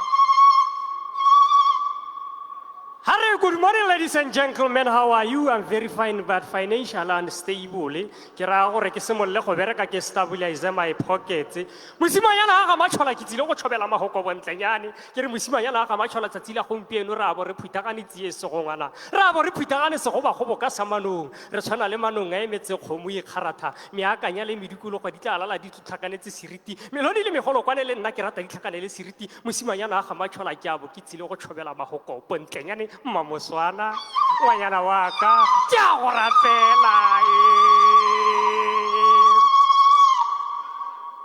Hello, good morning, ladies and gentlemen. How are you? I'm very fine, but financially unstable. Kira gore ke semolle go bereka ke stabilize my pockets. Mosimanyana ga matshola ke tsile go tshobela mahoko bontlenyane. Ke re mosimanyana ga matshola tsatsila gompieno ra bo re phutagane tsie segongwana. Ra bo re phutagane segoba go boka samanong. Re tshwana le manong a emetse kgomo e kgaratha. Meakanya le medikulo go di tla lala di tlhakanetse seriti. Melodi le megolo kwane le nna ke rata di tlhakanele seriti. Mosimanyana ga matshola ke abo ke tsile go tshobela mahoko bontlenyane. Mamoswana ngwanyana wa ka ke a go rapela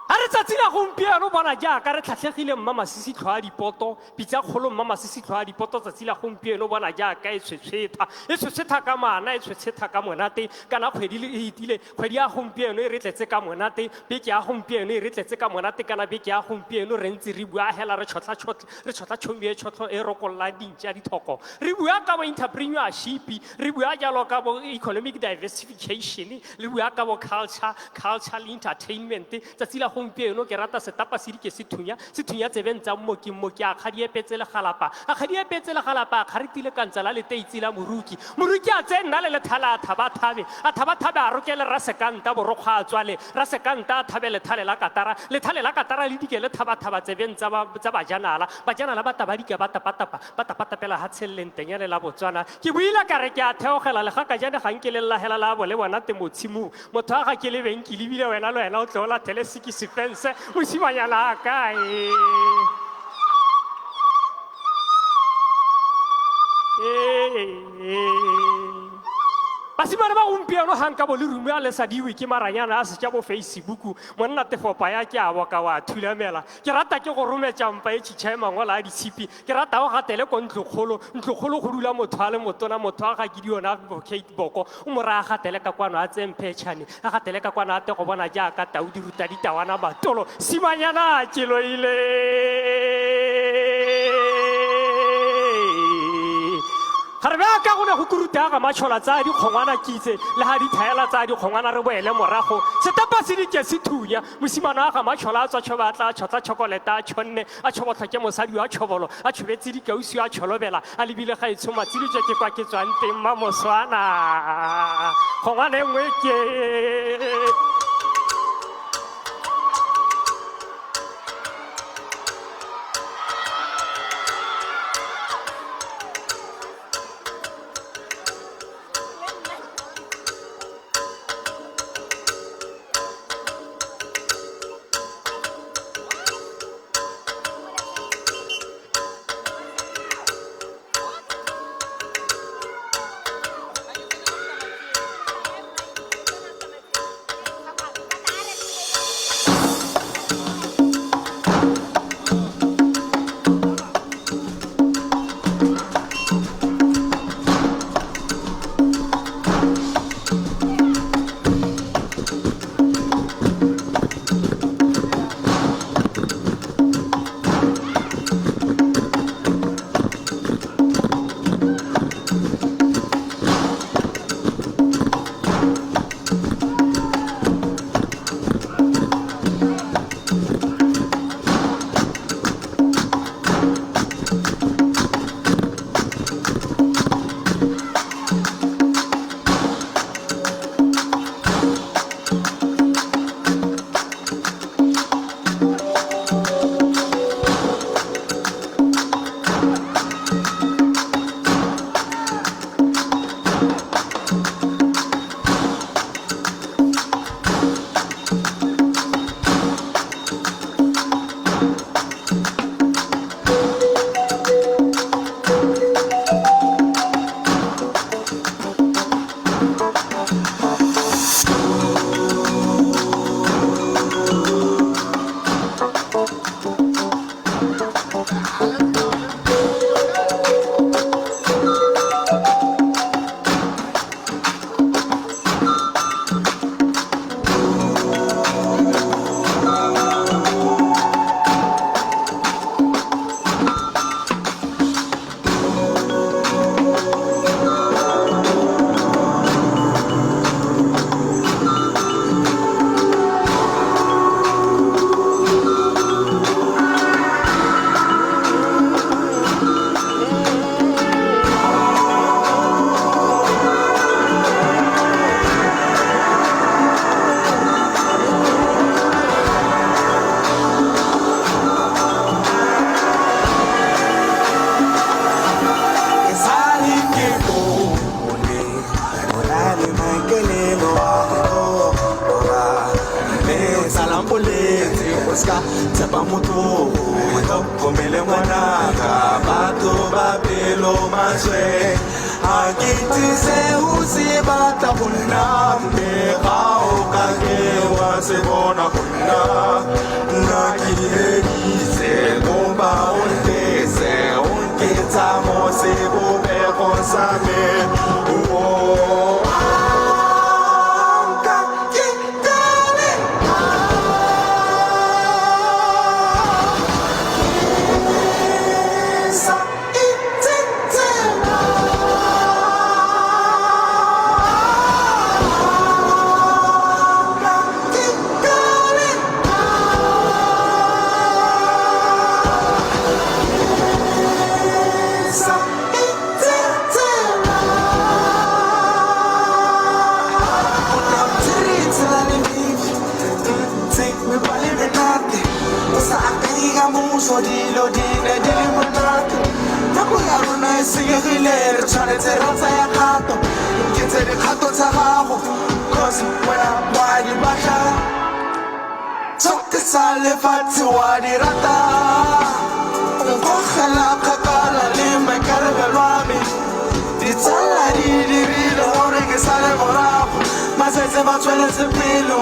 a re tsatsi la gompieno bona jaaka re tlhatlhegile mma masisitlho a dipoto pitsa kgolo mma masisitlho a dipoto tsatsi la gompieno bona jaaka e tshwetshwetha ka mana e tshwetshwetha ka monate kana kgwedi le e itile kgwedi ya gompieno e re tletse ka monate beke ya gompieno e re tletse ka monate kana beke ya gompieno re ntse re bua hela re tshotla tšhomi e tšhotlho e rokolla dintša dithoko re bua ka bo entrepreneurship re bua jalo ka bo economic diversification le bua ka bo cultural entertainment tsatsi la gompieno ke rata setapa se dike se thunya tsebeng tsa mmoki a kgadi epetse le galapa a kgaritile ka ntse la leteitsi la moruki a tsena le lethala a thabathabe a rokele rasekanta borokgwa a tswale rasekanta a thabe lethale la katara le dike le thabathaba tsebeng tsa bajanala ba tabadika ba tapatapela ha tshelleng tenyane la Botswana ke buile ka re ke a theogela le ga ka jane ga nke le lahela la bo le bona temotshimo motho a ga ke le benki le bile wena o tlola telesiki sifense mosimanyana kae basimane ba gompieno ganka bo le rume a le sa diwe ke maranyana a se tša bo Facebook monna tefopa ya ke a boka wa thulamela ke rata ke go rometša mpa e tšhitšha e mangola a ditshipi ke rata go gatele ko ntlokgolo go dula motho a le motona motho a ga ke diona Kate Boko o mo ra a gatele ka kwano a tsemphetšhane a gatele ka kwano a te go bona jaaka Taudi ruta ditawana matolo simanyana a keloile ga re ka gone go kuruta ga matshola tsa dikgongwana kitse le ga dithaela tsa dikgongwana re boele morago setapa se dike se thunya mosimana ga matshola a tswa tshoba tla tshotla chokoleta a tshonne a tshobotla ke mosadi wa tshobolo a tshobetse dikausi a tsholobela a lebile ga e tshoma tsiditse ke kwa ke tswang teng mma moswana kgongwana engwe ke ska tshepa motho o tlhokomele ngwanaka batho ba pelo maswe a ke tise o se batla go nna mme ga o ka ke wa se bona go nna nna ke edise goba o ntese o nketsa mo sebopego sa me so dilo dine di le monate nako ya rona e senyegile re tshwanetse ra tsaya kgato nketse dikgato tsa gago cause wena wa di batla tsoke sa lefatshe wa di rata nkgogela kgakala le maikarabelo a me ditsala di dirile gore ke sale morago masetse ba tsweletse pele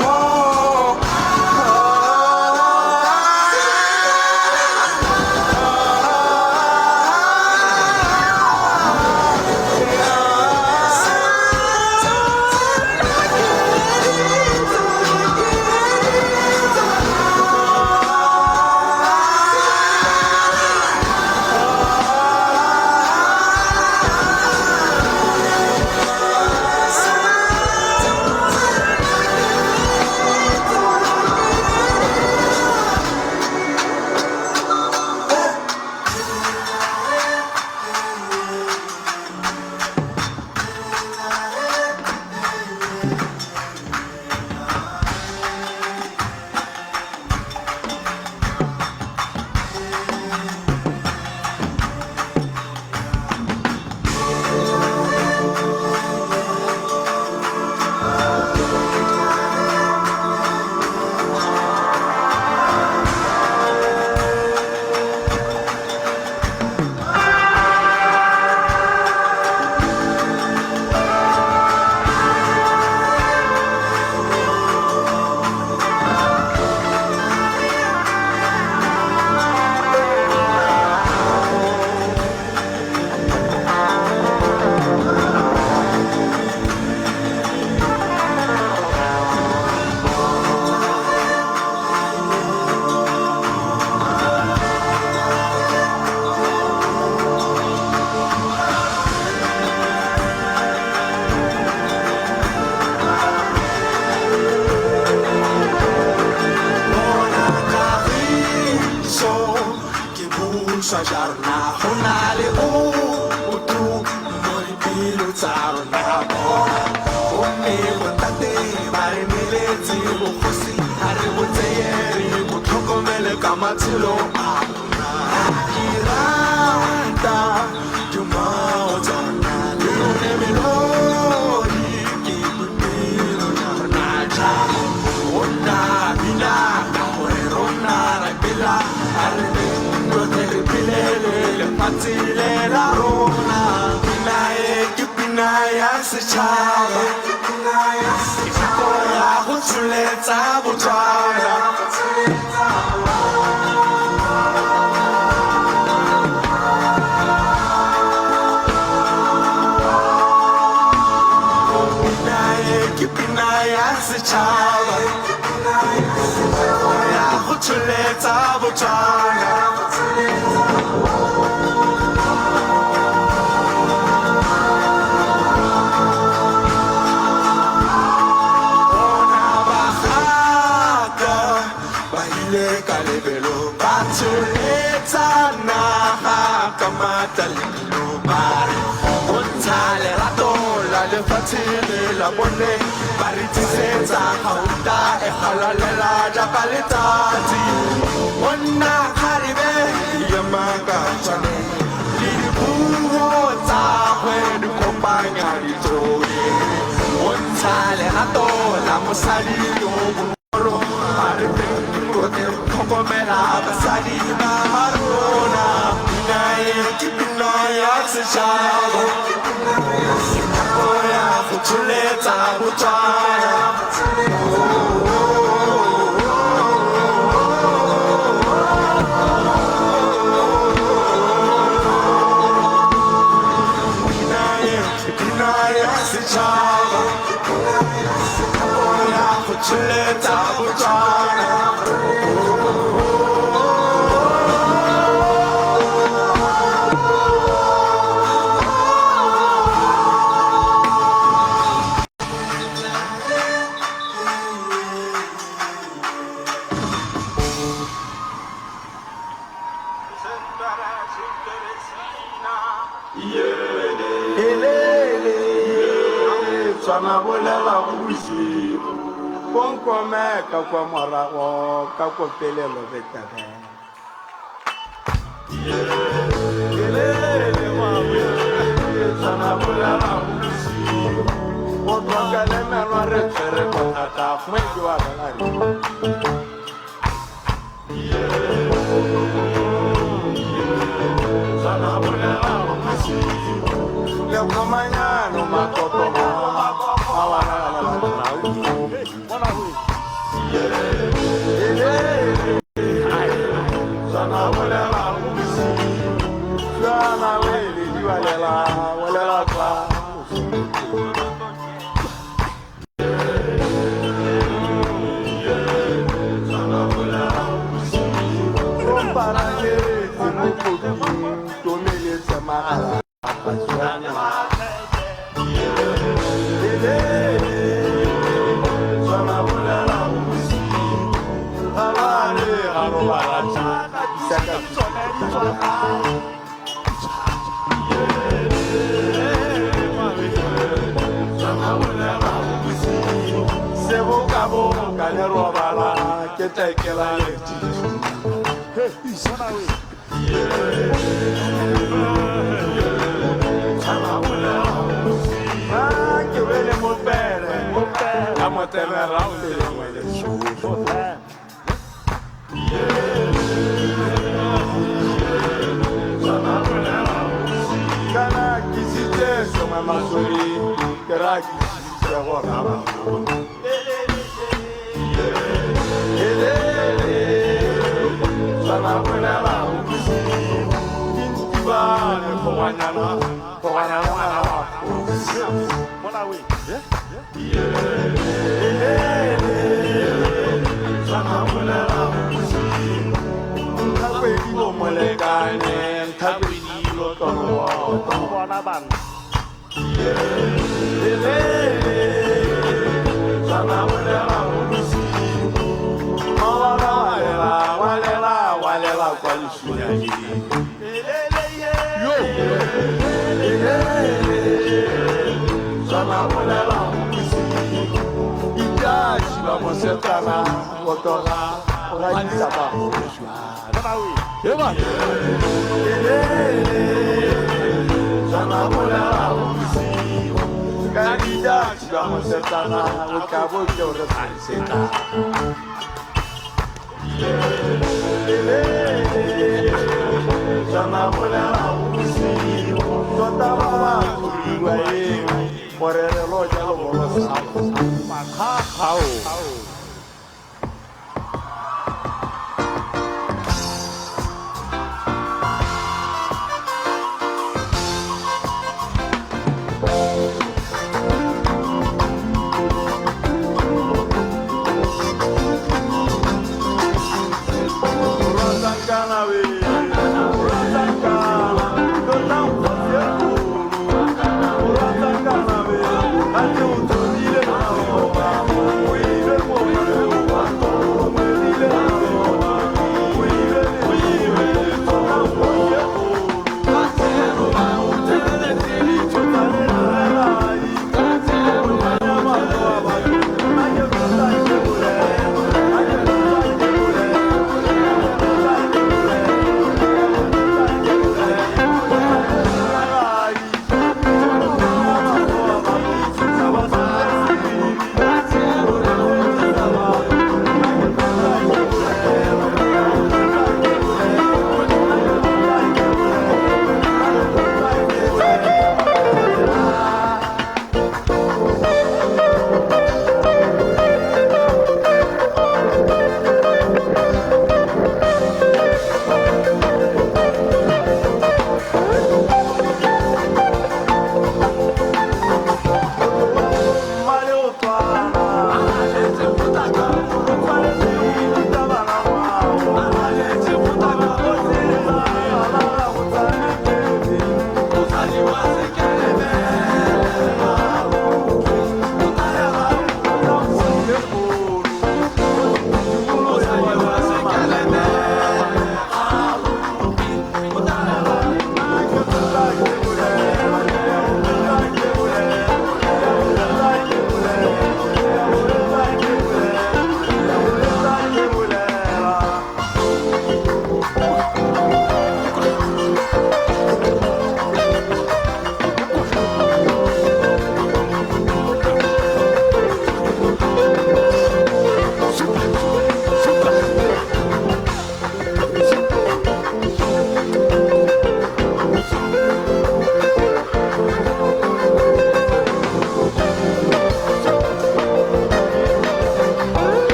la bone baritisetsa hauta e halalela jaka letati onna kharibe yamaka chane di buho tsa hwe di kopanya di tsori ontsha le rato la mosadi yo bonolo a re teng go te hlokomela basadi ba rona pina e ke pina ya setšhaba nako ya go tsholetsa Botswana pina ya setšhaba nako ya go tsholetsa Botswana Tswana bolela go bosigo konkome ka kwa morago ka kopelelo betabe tswana bolela go bosigo go tloka le melwa re tsere bothata fwedi wa relari tswana bolela go bosigo le komanyano makoto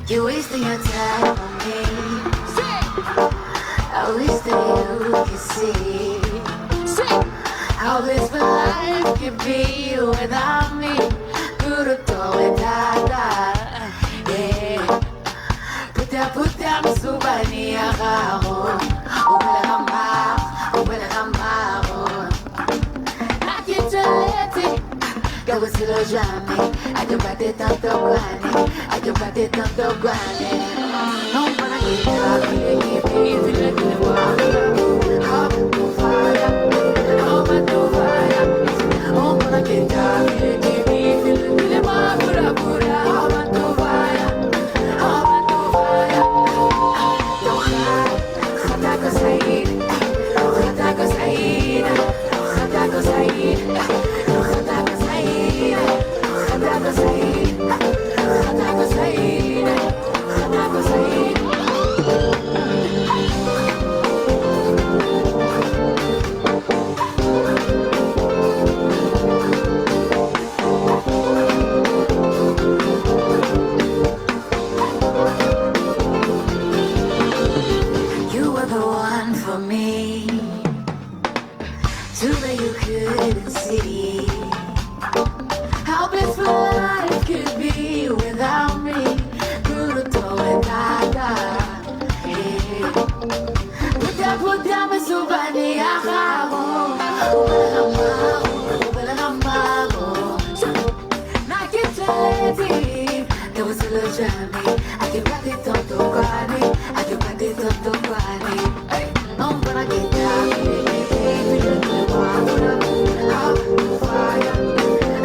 You're wasting your time on me. I wish that you could see how this life could be without me. Yeah. Put down the subani agaho. I get to let it go with lo jamais. I can bate tanto guane. I can bate tanto guane. No para quitar, if you let me walk. How to fire, how to fire. No para quitar, if you let me walk. Pura pura, how to fire, how to fire. Khata Said, Khata Said, Khata Said, Khata Said, Khata Said, Khata Said, Khata Said. You were the one for me, too bad you couldn't see how blissful life could be without me. Put down my subani agaho. Now get ready. There was a little journey. I can back it up to granny. I can back it up to granny. I'm gonna get down. How to fire.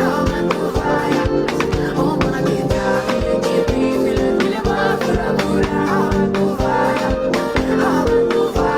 How to fire. I'm gonna get down. How to fire. How to fire.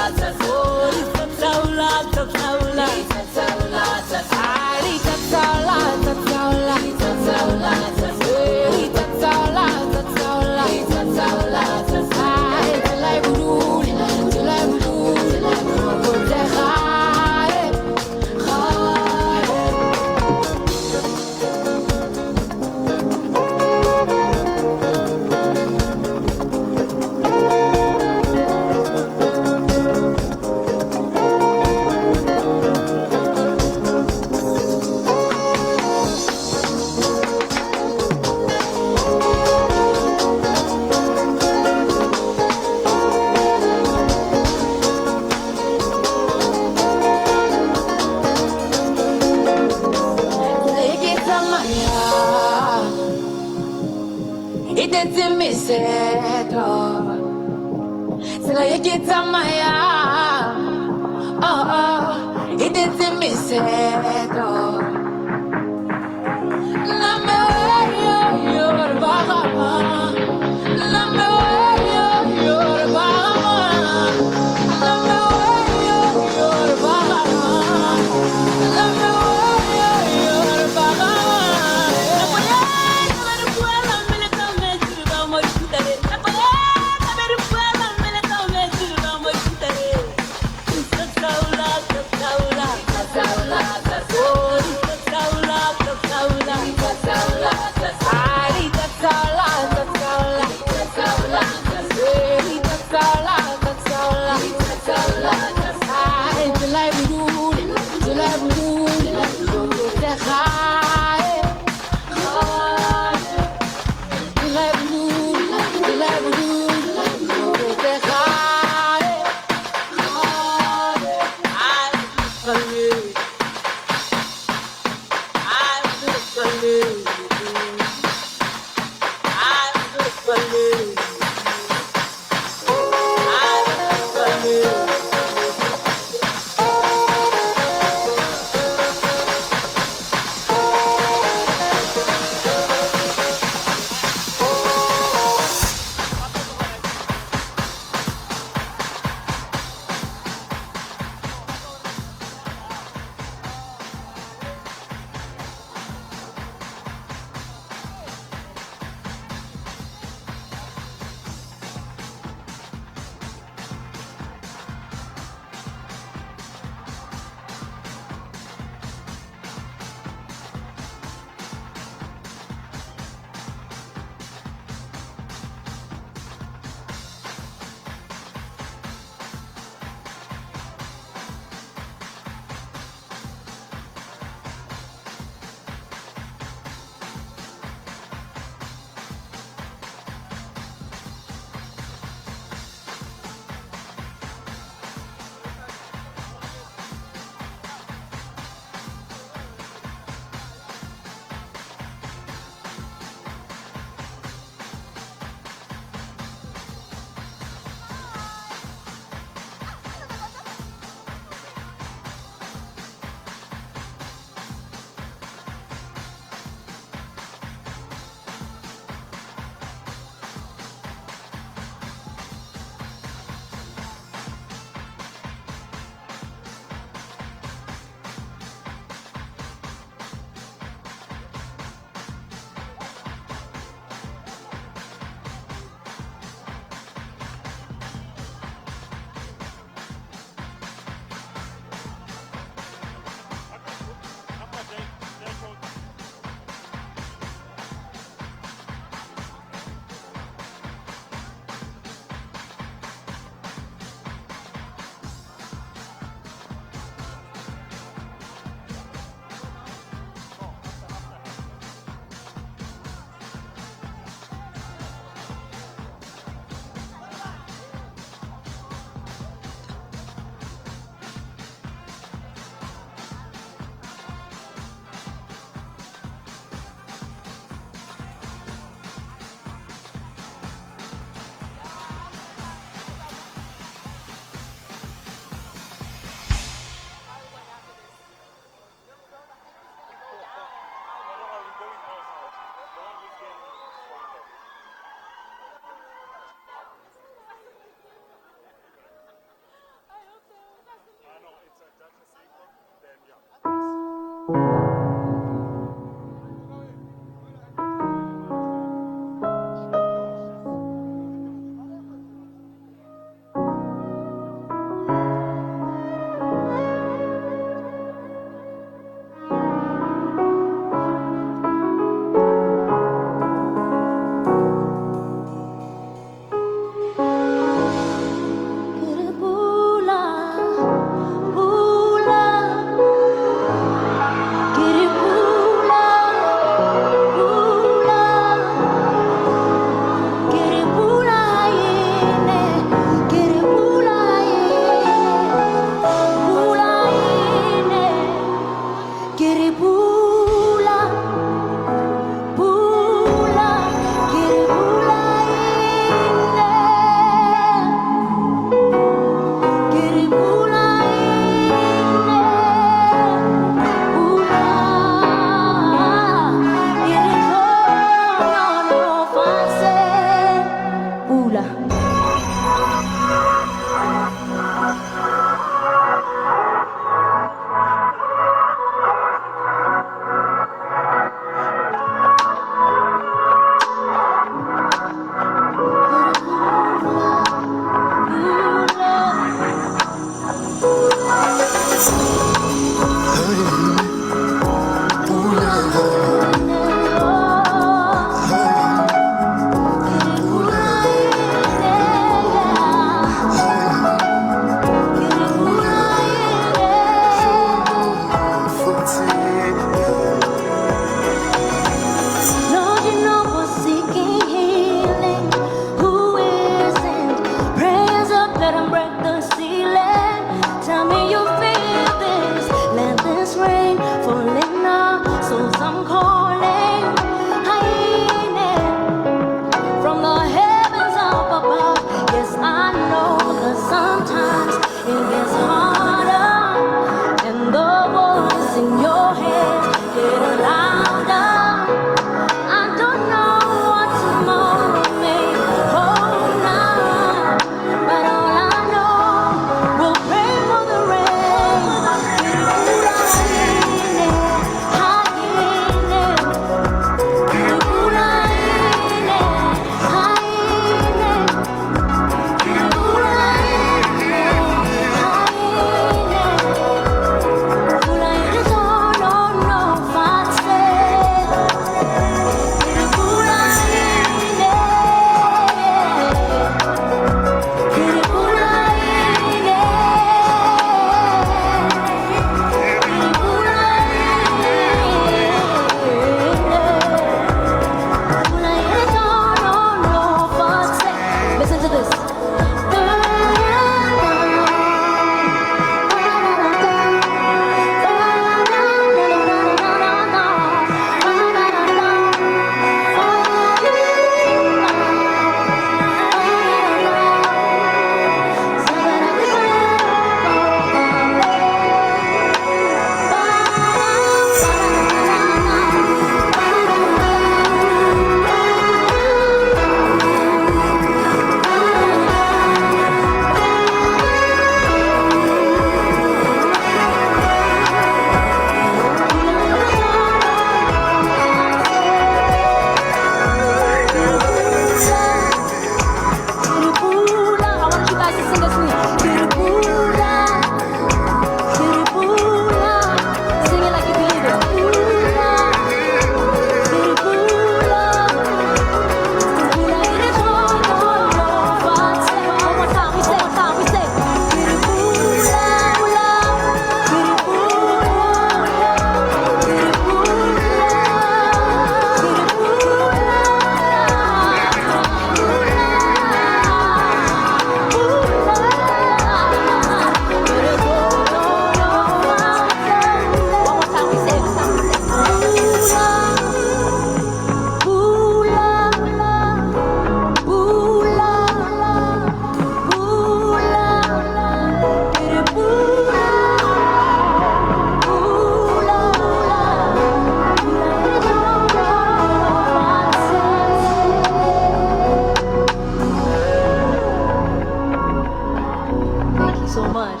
so much.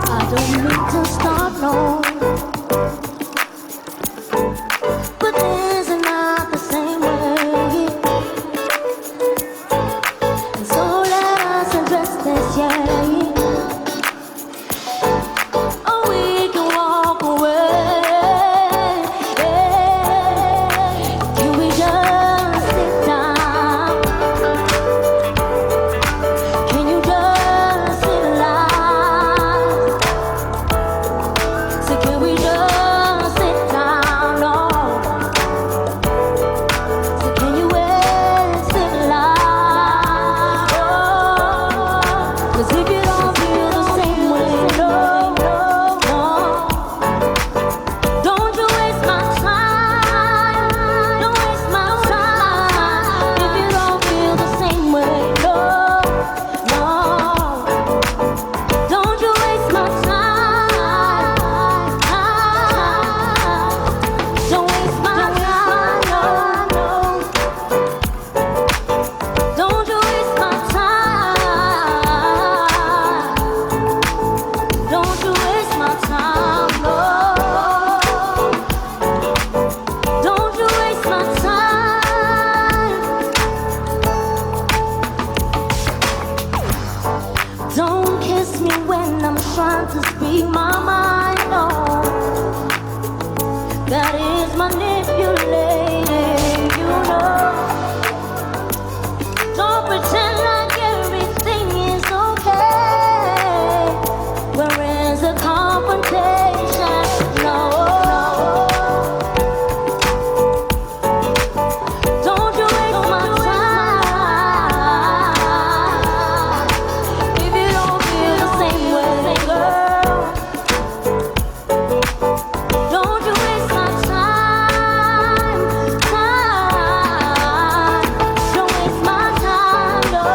I don't mean to start, no. But things are not the same way. And so let us address this, yeah. Oh, we can walk away. Can we just sit down? Can you just relax? So can we just sit down? No. So can you wait, sit relax? Oh, 'cause if you don't feel the same way, no, no, no. Don't you waste my time. Don't waste my time. If you don't feel the same way, no, no. Don't you waste my time. Don't waste my time, no, no. Don't you waste my time. Don't you waste my time, no. Don't you waste my time. Don't kiss me when I'm trying to speak my mind, no. That is manipulating, you know. Don't pretend like everything is okay. Where is the confrontation? No. Don't you waste my time. If you don't feel the same way, girl. Don't you waste my time, time. Don't waste my time, no.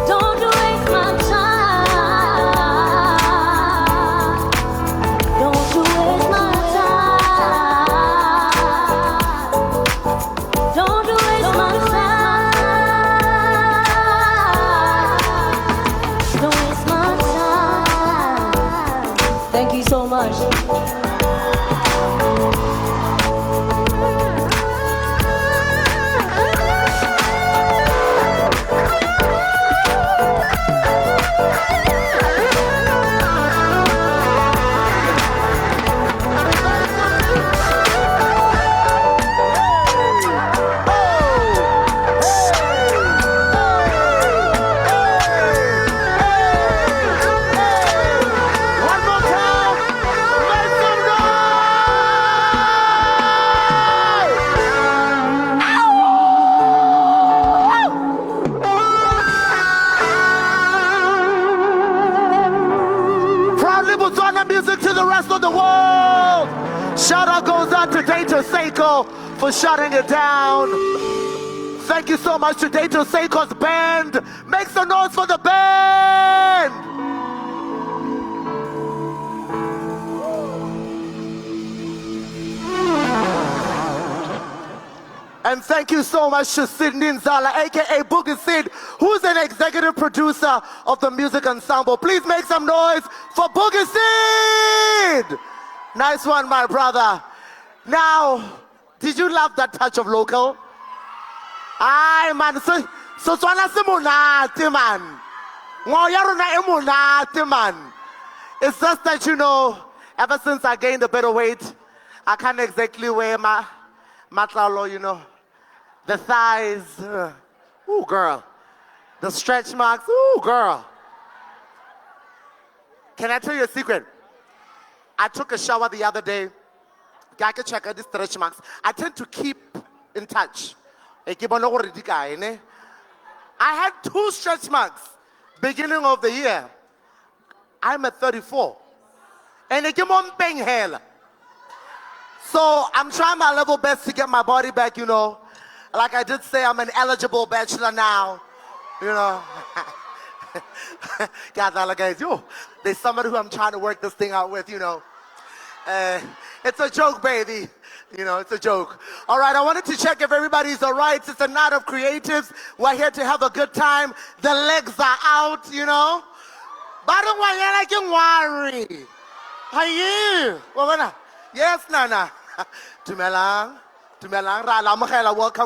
Don't you waste my time. Don't you waste my time. Don't you waste my time. Don't waste my time. Thank you so much. One more time. Make some noise. Proudly Botswana music to the rest of the world. Shout out goes out to Dato Seiko for shutting it down. Thank you so much to Dato Seiko's band. Make some noise for the band. And thank you so much to Sydney Nzala, aka Boogie Sid, who's an executive producer of the music ensemble. Please make some noise for Boogie Sid. Nice one, my brother. Now, did you love that touch of local? Aye, man. So Swana se monate, man. Ngoya rona e monate, man. It's just that, you know, ever since I gained a bit of weight, I can't exactly wear my matlalo, you know. The thighs, ooh, girl. The stretch marks, ooh, girl. Can I tell you a secret? I took a shower the other day. I can check out the stretch marks. I tend to keep in touch Ke bona gore di kae, ne? I had 2 stretch marks beginning of the year. I'm at 34. And ke mo mpeng hela. So I'm trying my level best to get my body back, you know. Like I did say, I'm an eligible bachelor now, you know. Guys, yo, there's somebody who I'm trying to work this thing out with, you know. It's a joke, baby. You know, it's a joke. All right, I wanted to check if everybody's all right. It's a night of creatives. We're here to have a good time. The legs are out, you know. But don't worry. How are you? Yes, Nana. Tumelang.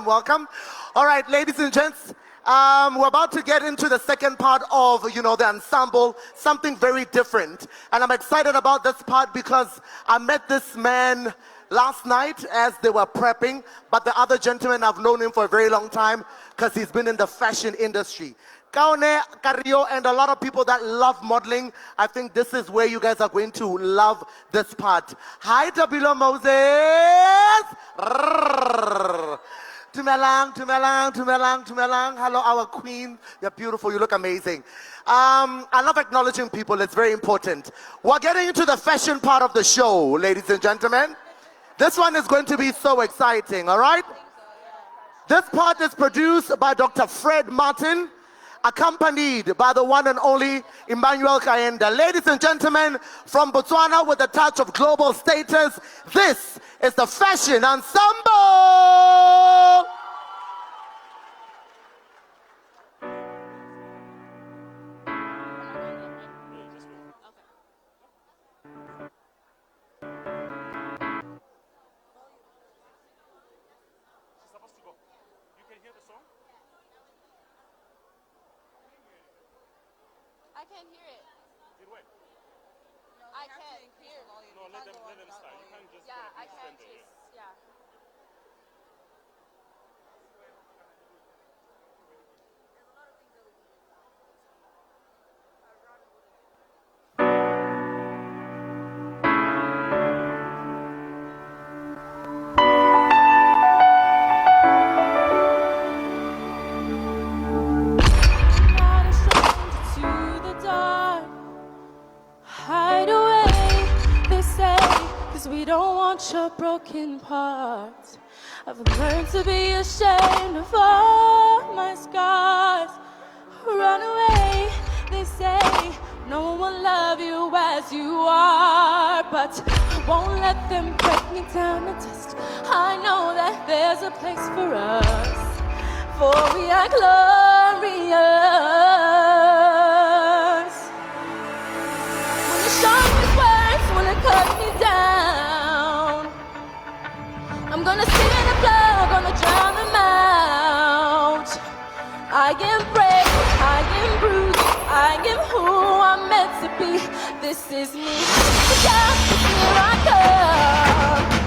Welcome. All right, ladies and gents. We're about to get into the second part of, you know, the ensemble, something very different. And I'm excited about this part because I met this man last night as they were prepping, but the other gentleman, I've known him for a very long time because he's been in the fashion industry. Kaone, Kario, and a lot of people that love modeling, I think this is where you guys are going to love this part. Hi, Tabilo Moses. Tumelang. Hello, our queen. You're beautiful. You look amazing. I love acknowledging people. It's very important. We're getting into the fashion part of the show, ladies and gentlemen. This one is going to be so exciting, all right? This part is produced by Dr. Fred Martin, accompanied by the one and only Emmanuel Kaenda. Ladies and gentlemen, from Botswana with a touch of global status, this is the Fashion Ensemble! I can't hear it. I can't hear. No, let them start. You can't just. Yeah, I can't just. Yeah. We don't want your broken parts. I've learned to be ashamed of all my scars. Run away, they say. No one will love you as you are. But I won't let them break me down and dust. I know that there's a place for us. For we are glorious. When the strongest words wanna cut me down, I'm gonna sit in the flow, gonna drown them out. I am brave, I am bruised, I am who I'm meant to be. This is me, here I come.